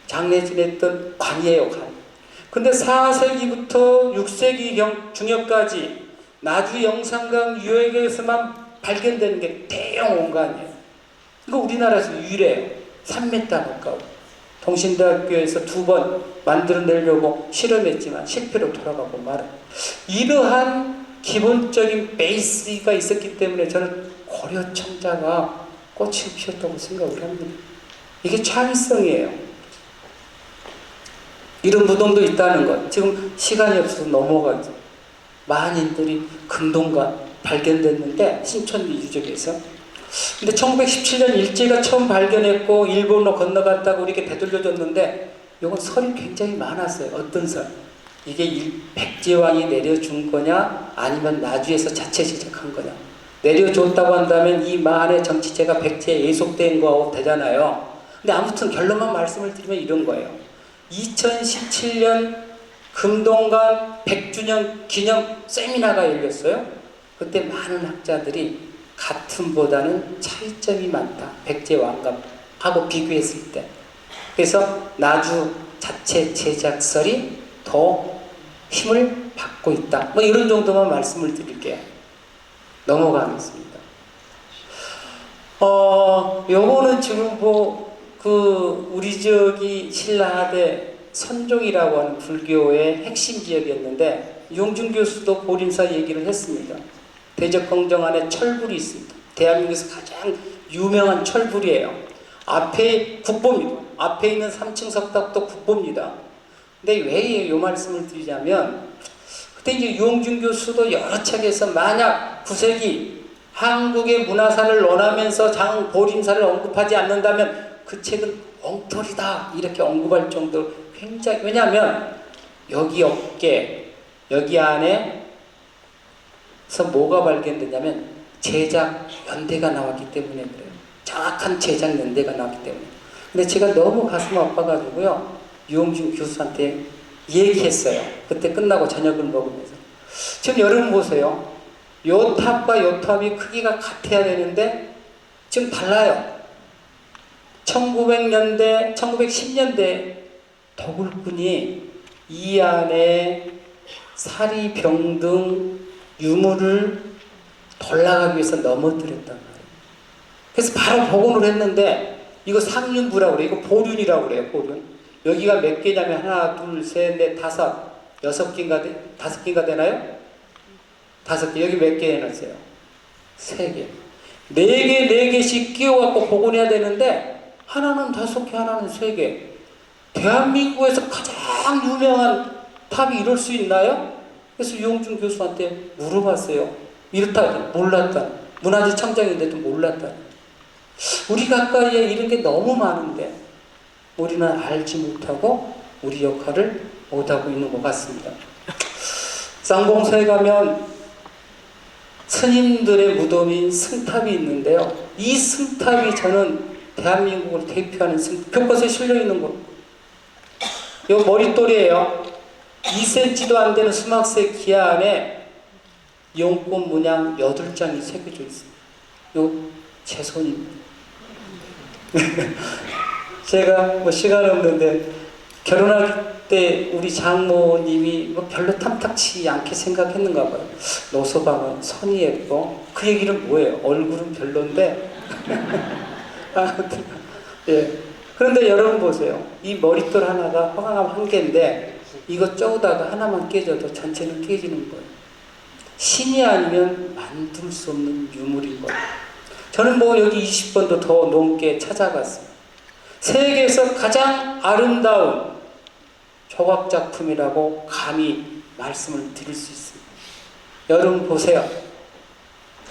장례 지냈던 관이에요, 관. 근데 4세기부터 6세기 중엽까지 나주 영산강 유역에서만 발견되는 게 대형 온간이에요. 이거 우리나라에서 유일해요. 3m 가까워. 동신대학교에서 2번 만들어내려고 실험했지만 실패로 돌아가고 말아요. 이러한 기본적인 베이스가 있었기 때문에 저는 고려청자가 꽃을 피웠다고 생각을 합니다. 이게 창의성이에요. 이런 무덤도 있다는 것. 지금 시간이 없어서 넘어가죠. 만인들이 금동관 발견됐는데 신천지 유적에서. 근데 1917년 일제가 처음 발견했고 일본으로 건너갔다고 이렇게 되돌려줬는데 이건 설이 굉장히 많았어요. 어떤 설? 이게 백제왕이 내려준 거냐 아니면 나주에서 자체 제작한 거냐. 내려줬다고 한다면 이 만의 정치체가 백제에 예속된 거하고 되잖아요. 근데 아무튼 결론만 말씀을 드리면 이런 거예요. 2017년 금동관 100주년 기념 세미나가 열렸어요. 그때 많은 학자들이 같음보다는 차이점이 많다. 백제 왕감하고 비교했을 때. 그래서 나주 자체 제작설이 더 힘을 받고 있다. 뭐 이런 정도만 말씀을 드릴게요. 넘어가겠습니다. 요거는 지금 우리 저기 신라하대 선종이라고 하는 불교의 핵심 지역이었는데 용준 교수도 보림사 얘기를 했습니다. 대적공정 안에 철불이 있습니다. 대한민국에서 가장 유명한 철불이에요. 앞에 국보입니다. 앞에 있는 3층 석탑도 국보입니다. 근데 왜 이 말씀을 드리자면 그때 이제 유홍준 교수도 여러 책에서 만약 9세기 한국의 문화사를 논하면서 장보림사를 언급하지 않는다면 그 책은 엉터리다 이렇게 언급할 정도로 굉장히, 왜냐하면 여기 어깨 여기 안에서 뭐가 발견되냐면 제작 연대가 나왔기 때문에 그래요. 정확한 제작 연대가 나왔기 때문에. 근데 제가 너무 가슴 아파가지고요 유홍준 교수한테 얘기했어요. 그때 끝나고 저녁을 먹으면서. 지금 여러분 보세요. 요 탑과 요 탑이 크기가 같아야 되는데 지금 달라요. 1900년대, 1910년대 덕울꾼이 이 안에 사리, 병 등 유물을 돌아가기 위해서 넘어뜨렸단 말이에요. 그래서 바로 복원을 했는데 이거 상륜부라고 그래요. 이거 보륜이라고 그래요. 보륜. 여기가 몇 개냐면 하나, 둘, 셋, 넷, 다섯, 6개인가, 5개인가 되나요? 5개. 여기 몇 개 해놨어요? 3개. 4개, 4개씩 끼워갖고 복원해야 되는데 하나는 5개, 하나는 3개. 대한민국에서 가장 유명한 탑이 이럴 수 있나요? 그래서 유홍준 교수한테 물어봤어요. 이렇다, 몰랐다. 문화재 청장인데도 몰랐다. 우리 가까이에 이런 게 너무 많은데 우리는 알지 못하고 우리 역할을 못하고 있는 것 같습니다. 쌍봉사에 가면 스님들의 무덤인 승탑이 있는데요. 이 승탑이 저는 대한민국을 대표하는 교과서에 실려 있는 거. 요 머릿돌이에요. 2cm도 안 되는 수막색 기아 안에 용꽃 문양 8장이 새겨져 있습니다. 요 제 손입니다. 제가 뭐 시간 없는데 결혼할 때 우리 장모님이 뭐 별로 탐탁치 않게 생각했는가 봐요. 노서방은 선이 예뻐. 그 얘기는 뭐예요? 얼굴은 별론데. 아무튼 예. 그런데 여러분 보세요. 이 머릿돌 하나가 화강암 한 개인데 이거 쪼우다가 하나만 깨져도 전체는 깨지는 거예요. 신이 아니면 만들 수 없는 유물인 거예요. 저는 뭐 여기 20번도 더 넘게 찾아갔어요. 세계에서 가장 아름다운 조각작품이라고 감히 말씀을 드릴 수 있습니다. 여러분 보세요.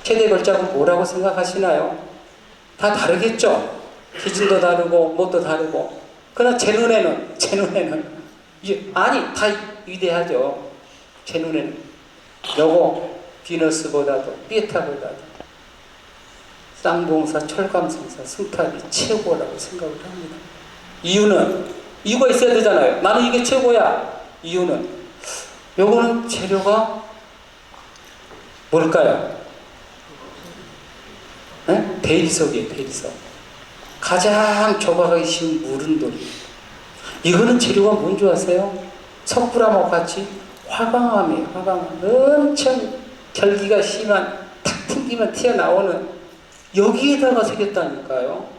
최대 걸작은 뭐라고 생각하시나요? 다 다르겠죠? 기준도 다르고 뭣도 다르고. 그러나 제 눈에는 아니 다 위대하죠. 제 눈에는 요거 비너스보다도 피에타보다도 쌍봉사, 철감성사, 승탑이 최고라고 생각을 합니다. 이유가 있어야 되잖아요. 나는 이게 최고야. 이유는 요거는 재료가 뭘까요? 네? 대리석이에요. 대리석. 가장 조각하기 쉬운 무른돌이. 이거는 재료가 뭔지 아세요? 석굴암하고 같이 화강암이에요. 화강암. 엄청 결기가 심한 탁 튕기면 튀어나오는 여기에다가 새겼다니까요.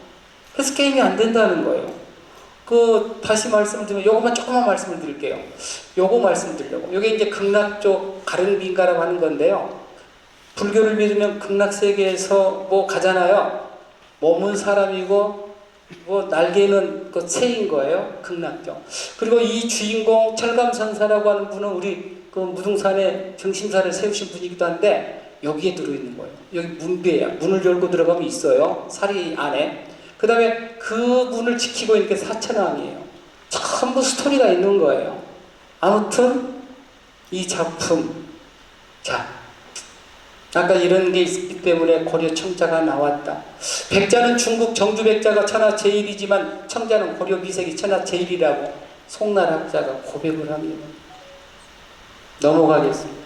그래서 게임이 안 된다는 거예요. 다시 말씀을 드리면, 요것만 조금만 말씀을 드릴게요. 요거 말씀드리려고. 요게 이제 극락 쪽 가릉빈가라고 하는 건데요. 불교를 믿으면 극락세계에서 뭐 가잖아요. 몸은 사람이고, 뭐 날개는 그 새인 거예요. 극락쪽. 그리고 이 주인공 철감선사라고 하는 분은 우리 그 무등산에 정신사를 세우신 분이기도 한데, 여기에 들어있는 거예요. 여기 문배야. 문을 열고 들어가면 있어요. 사리 안에. 그 다음에 그 문을 지키고 있는 게 사천왕이에요. 전부 스토리가 있는 거예요. 아무튼 이 작품, 자, 아까 이런 게 있기 때문에 고려 청자가 나왔다. 백자는 중국 정주 백자가 천하 제일이지만 청자는 고려 미색이 천하 제일이라고 송나라학자가 고백을 합니다. 넘어가겠습니다.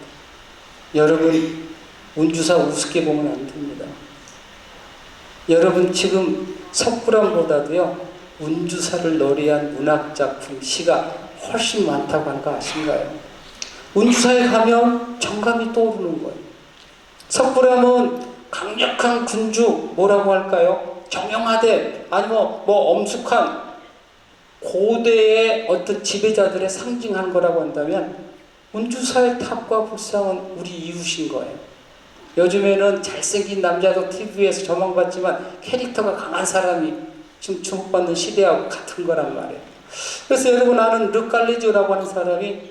여러분 운주사 우습게 보면 안 됩니다. 여러분 지금 석굴암보다도요 운주사를 노래한 문학작품, 시가 훨씬 많다고 하는 거 아신가요? 운주사에 가면 정감이 떠오르는 거예요. 석굴암은 강력한 군주, 뭐라고 할까요? 정형화된, 아니면 뭐 엄숙한 고대의 어떤 지배자들의 상징하는 거라고 한다면 운주사의 탑과 불상은 우리 이웃인 거예요. 요즘에는 잘생긴 남자도 TV에서 조망받지만 캐릭터가 강한 사람이 지금 주목받는 시대하고 같은 거란 말이에요. 그래서 여러분 아는 르칼레지오라고 하는 사람이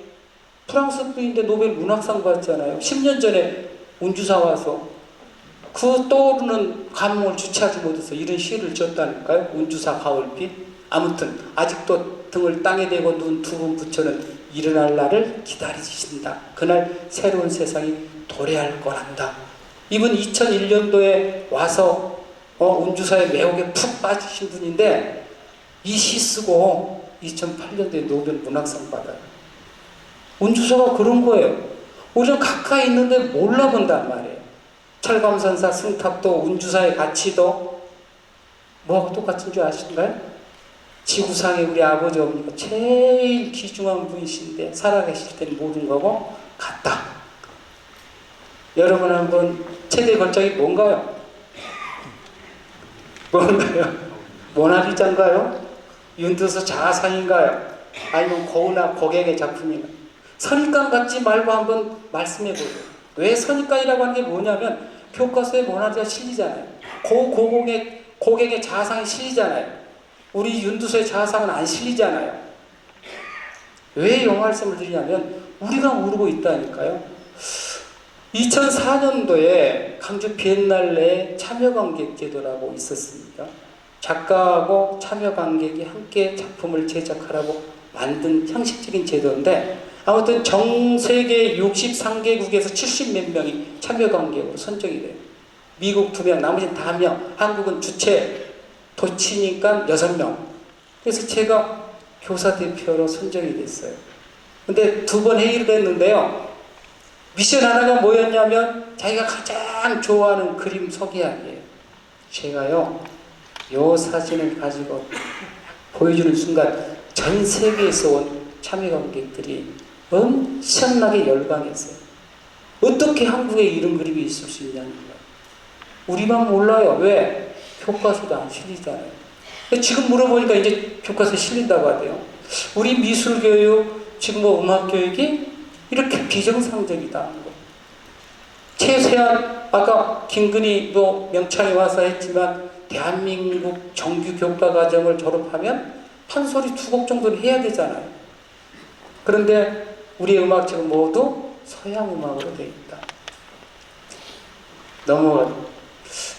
프랑스 분인데 노벨 문학상 받잖아요. 10년 전에 운주사 와서 그 떠오르는 감흥을 주체하지 못해서 이런 시를 지었다니까요. 운주사 가을빛. 아무튼 아직도 등을 땅에 대고 눈 두 번 붙여는 일어날 날을 기다리신다. 그날 새로운 세상이 도래할 거란다. 이분 2001년도에 와서 운주사의 매혹에 푹 빠지신 분인데 이 시 쓰고 2008년도에 노벨 문학상 받아요. 운주사가 그런 거예요. 우리는 가까이 있는데 몰라본단 말이에요. 철감선사 승탑도 운주사의 가치도 뭐하고 똑같은 줄 아신가요? 지구상에 우리 아버지 어머니가 제일 귀중한 분이신데 살아계실 때는 모든 거고 같다. 여러분 한번 최대 걸작이 뭔가요? 뭔가요? 모나리자인가요? 윤두서 자아상인가요? 아니면 고은하 고갱의 작품인가요? 선입관 갖지 말고 한번 말씀해 보세요. 왜 선입관이라고 하는 게 뭐냐면 교과서에 모나리자 실리잖아요. 고갱의 자아상이 실리잖아요. 우리 윤두서의 자아상은 안 실리잖아요. 왜 이 말씀을 드리냐면 우리가 모르고 있다니까요. 2004년도에 강주 비엔날레에 참여관객 제도라고 있었습니다. 작가하고 참여관객이 함께 작품을 제작하라고 만든 형식적인 제도인데 아무튼 전 세계 63개국에서 70몇 명이 참여관객으로 선정이 돼요. 미국 2명, 나머지는 다 1명, 한국은 주체 도치니까 6명. 그래서 제가 교사 대표로 선정이 됐어요. 근데 2번 회의를 했는데요. 미션 하나가 뭐였냐면 자기가 가장 좋아하는 그림 소개하기예요. 제가요, 요 사진을 가지고 보여주는 순간 전 세계에서 온 참여 관객들이 엄청나게 열광했어요. 어떻게 한국에 이런 그림이 있을 수 있냐는 거예요. 우리만 몰라요. 왜? 교과서도 안 실리잖아요. 지금 물어보니까 이제 교과서 실린다고 하대요. 우리 미술교육, 지금 뭐 음악교육이 이렇게 비정상적이다. 최세한, 아까 김근희 명창이 와서 했지만 대한민국 정규 교과 과정을 졸업하면 판소리 2곡 정도는 해야 되잖아요. 그런데 우리의 음악책은 모두 서양 음악으로 되어 있다. 너무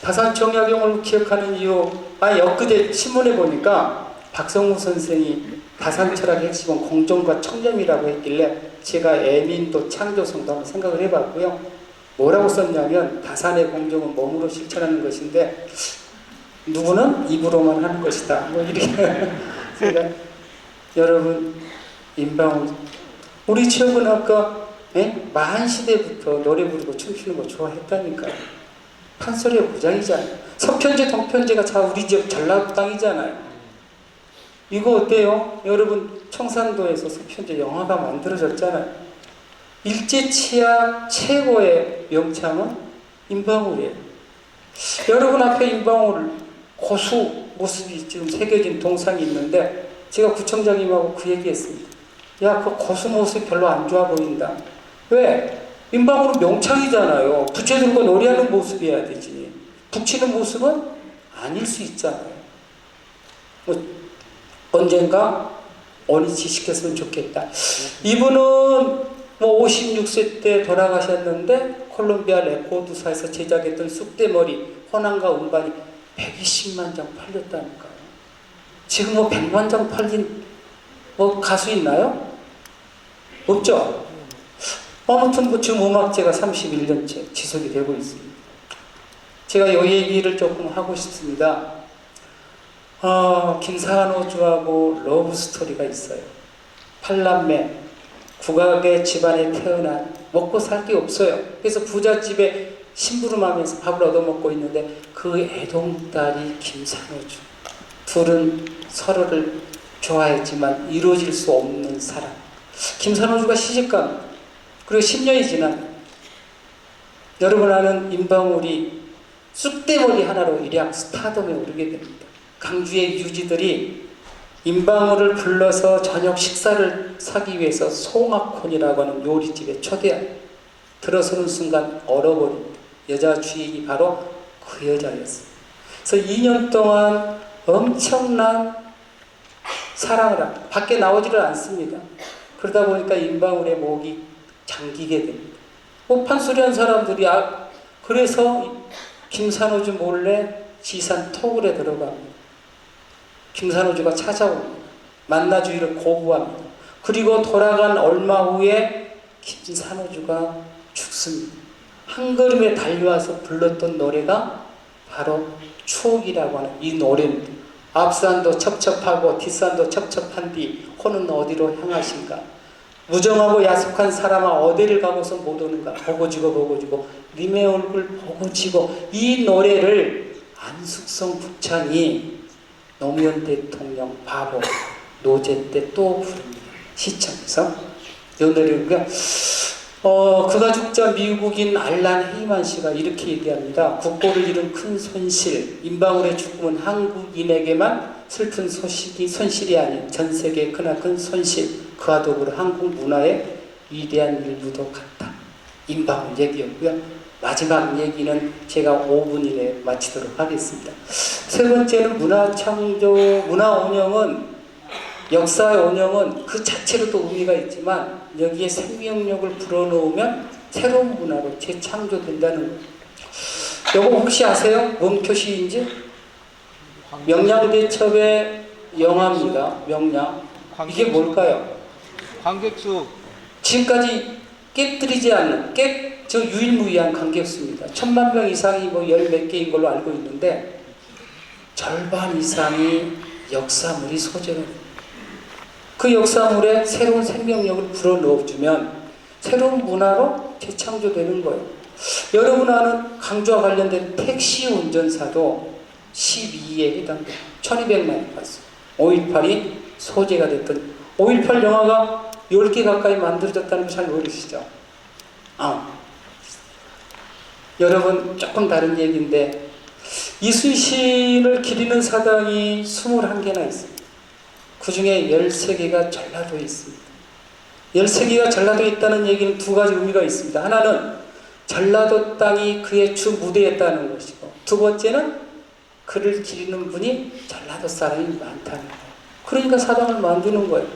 다산정약용을 기억하는 이유, 엊그제 신문에 보니까 박성우 선생이 다산철학의 핵심은 공정과 청렴이라고 했길래 제가 애민도 창조성도 한번 생각을 해봤고요. 뭐라고 썼냐면 다산의 공정은 몸으로 실천하는 것인데 누구는 입으로만 하는 것이다. 뭐 이렇게 여러분, 임방울, 우리 지역은 아까 만시대부터 노래 부르고 춤추는 거 좋아했다니까요. 판소리의 고장이잖아요. 서편제, 동편제가 다 우리 지역 전라도 땅이잖아요. 이거 어때요? 여러분, 청산도에서 서편제 영화가 만들어졌잖아요. 일제치하 최고의 명창은 임방울이에요. 여러분 앞에 임방울 고수 모습이 지금 새겨진 동상이 있는데 제가 구청장님하고 그 얘기했습니다. 야, 그 고수 모습 별로 안 좋아 보인다. 왜? 임방울은 명창이잖아요. 부채 들고 노래하는 모습이어야 되지. 북치는 모습은 아닐 수 있잖아요. 언젠가 원위치 시켰으면 좋겠다. 이분은 56세 때 돌아가셨는데 콜롬비아 레코드사에서 제작했던 쑥대머리, 호남과 음반이 120만 장 팔렸다니까요. 지금 100만 장 팔린 가수 있나요? 없죠? 아무튼 지금 음악제가 31년째 지속이 되고 있습니다. 제가 이 얘기를 조금 하고 싶습니다. 김산호주하고 러브스토리가 있어요. 8남매, 국악의 집안에 태어난, 먹고 살 게 없어요. 그래서 부잣집에 심부름하면서 밥을 얻어먹고 있는데 그 애동딸이 김산호주. 둘은 서로를 좋아했지만 이루어질 수 없는 사랑. 김산호주가 시집갑니다. 그리고 10년이 지난, 여러분 아는 임방울이 쑥대머리 하나로 일약 스타덤에 오르게 됩니다. 강주의 유지들이 임방울을 불러서 저녁 식사를 사기 위해서 송악콘이라고 하는 요리집에 초대합니다. 들어서는 순간 얼어버립니다. 여자 주인이 바로 그 여자였습니다. 그래서 2년 동안 엄청난 사랑을 합니다. 밖에 나오지를 않습니다. 그러다 보니까 임방울의 목이 잠기게 됩니다. 판소리한 사람들이 그래서 김산호주 몰래 지산 토굴에 들어갑니다. 김산호주가 찾아옵니다. 만나주기를 거부합니다. 그리고 돌아간 얼마 후에 김산호주가 죽습니다. 한 걸음에 달려와서 불렀던 노래가 바로 추억이라고 하는 이 노래입니다. 앞산도 첩첩하고 뒷산도 첩첩한디 호는 어디로 향하신가. 무정하고 야속한 사람아 어디를 가고서 못 오는가. 보고지고 보고지고 님의 얼굴 보고지고. 이 노래를 안숙성 북창이 노무현 대통령 바보 노제 때 또 부릅니다. 시청에서 이 노래를 그가 죽자 미국인 알란 헤이만 씨가 이렇게 얘기합니다. 국보를 잃은 큰 손실, 임방울의 죽음은 한국인에게만 슬픈 손실이 아닌 전 세계의 크나큰 손실, 그와 더불어 한국 문화의 위대한 일부도 같다. 임방울 얘기였고요. 마지막 얘기는 제가 5분 이내에 마치도록 하겠습니다. 세 번째는 문화창조, 문화운영은, 역사의 운영은 그 자체로도 의미가 있지만 여기에 생명력을 불어넣으면 새로운 문화로 재창조된다는 거예요. 이거 혹시 아세요? 뭔 표시인지? 명량대첩의 영화입니다. 명량. 이게 뭘까요? 관객수. 지금까지 깨뜨리지 않는 유일무이한 관객수입니다. 1000만 명 이상이 열 몇 개인 걸로 알고 있는데 절반 이상이 역사물이 소재로 그 역사물에 새로운 생명력을 불어넣어주면 새로운 문화로 재창조되는 거예요. 여러분 아는 강주와 관련된 택시 운전사도 12에 해당돼요. 1200만이 봤어요. 5.18이 소재가 됐던 5.18 영화가 10개 가까이 만들어졌다는 거 잘 모르시죠? 여러분 조금 다른 얘기인데 이순신을 기리는 사당이 21개나 있습니다. 그 중에 13개가 전라도에 있습니다. 13개가 전라도에 있다는 얘기는 두 가지 의미가 있습니다. 하나는 전라도 땅이 그의 주 무대였다는 것이고, 두 번째는 그를 기리는 분이 전라도 사람이 많다는 거예요. 그러니까 사당을 만드는 거예요.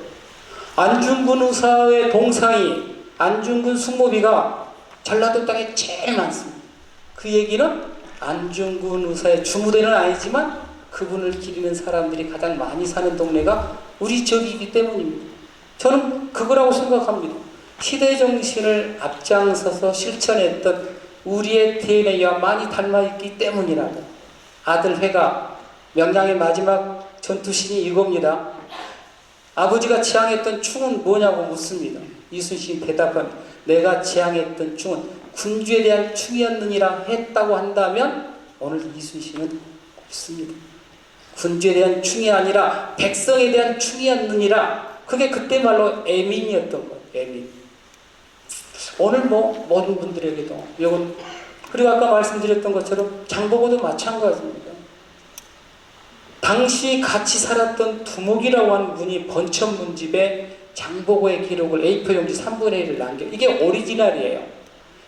안중근 의사의 동상이 안중근 숙모비가 전라도 땅에 제일 많습니다. 그 얘기는 안중근 의사의 주무대는 아니지만 그분을 기리는 사람들이 가장 많이 사는 동네가 우리 지역이기 때문입니다. 저는 그거라고 생각합니다. 시대정신을 앞장서서 실천했던 우리의 DNA와 많이 닮아있기 때문이라고. 아들 회가 명량의 마지막 전투신이 이겁니다. 아버지가 지향했던 충은 뭐냐고 묻습니다. 이순신이 대답합니다. 내가 지향했던 충은 군주에 대한 충이었느니라 했다고 한다면 오늘 이순신은 없습니다. 군주에 대한 충이 아니라 백성에 대한 충이었느니라. 그게 그때 말로 애민이었던 거예요. 애민. 오늘 모든 분들에게도 이건, 그리고 아까 말씀드렸던 것처럼 장보고도 마찬가지입니다. 당시 같이 살았던 두목이라고 하는 분이 번천문집에 장보고의 기록을 A4 용지 3분의 1을 남겨. 이게 오리지널이에요.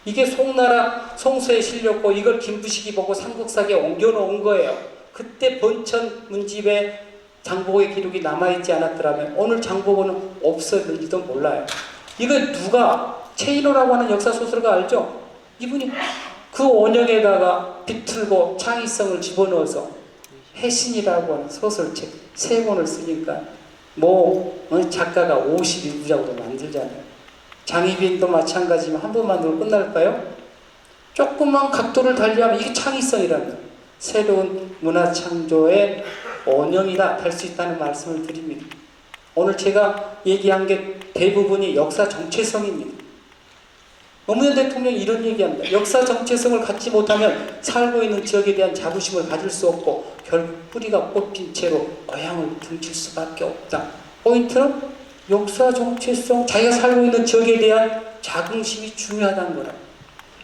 이게 송나라 송서에 실렸고 이걸 김부식이 보고 삼국사기에 옮겨놓은 거예요. 그때 번천문집에 장보고의 기록이 남아있지 않았더라면 오늘 장보고는 없었는지도 몰라요. 이거 누가, 최인호라고 하는 역사소설가 알죠? 이분이 그 원형에다가 비틀고 창의성을 집어넣어서 해신이라고 하는 소설책 3권을 쓰니까 작가가 52부작으로 만들잖아요. 장희빈도 마찬가지지만 한 번 만들고 끝날까요? 조금만 각도를 달리하면 이게 창의성이라는 거예요. 새로운 문화창조의 원형이다 될 수 있다는 말씀을 드립니다. 오늘 제가 얘기한 게 대부분이 역사 정체성입니다. 노무현 대통령이 이런 얘기합니다. 역사 정체성을 갖지 못하면 살고 있는 지역에 대한 자부심을 가질 수 없고 결국 뿌리가 뽑힌 채로 고향을 등칠 수밖에 없다. 포인트는 역사 정체성, 자기가 살고 있는 지역에 대한 자긍심이 중요하다는 거라.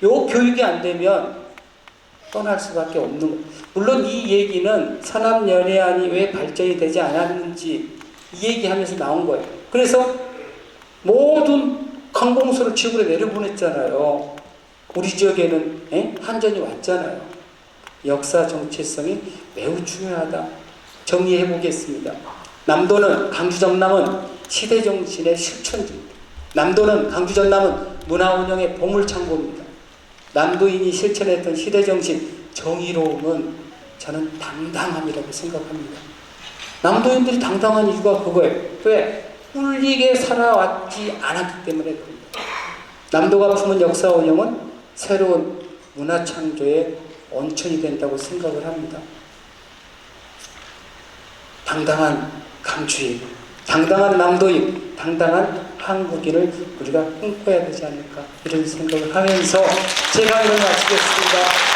요 교육이 안 되면 떠날 수밖에 없는 거예요. 물론 이 얘기는 산업연예안이 왜 발전이 되지 않았는지 이 얘기하면서 나온 거예요. 그래서 모든 관공서를 지역으로 내려보냈잖아요. 우리 지역에는 한전이 왔잖아요. 역사 정체성이 매우 중요하다. 정리해 보겠습니다. 남도는, 강주 전남은 시대정신의 실천지입니다. 남도는, 강주 전남은 문화운영의 보물창고입니다. 남도인이 실천했던 시대정신, 정의로움은 저는 당당함이라고 생각합니다. 남도인들이 당당한 이유가 그거예요. 왜? 꿀리게 살아왔지 않았기 때문에 그럽니다. 남도가 품은 역사 운영은 새로운 문화창조의 원천이 된다고 생각을 합니다. 당당한 강주인, 당당한 남도인, 당당한 한국인을 우리가 꿈꿔야 되지 않을까 이런 생각을 하면서 제가 이걸 마치겠습니다.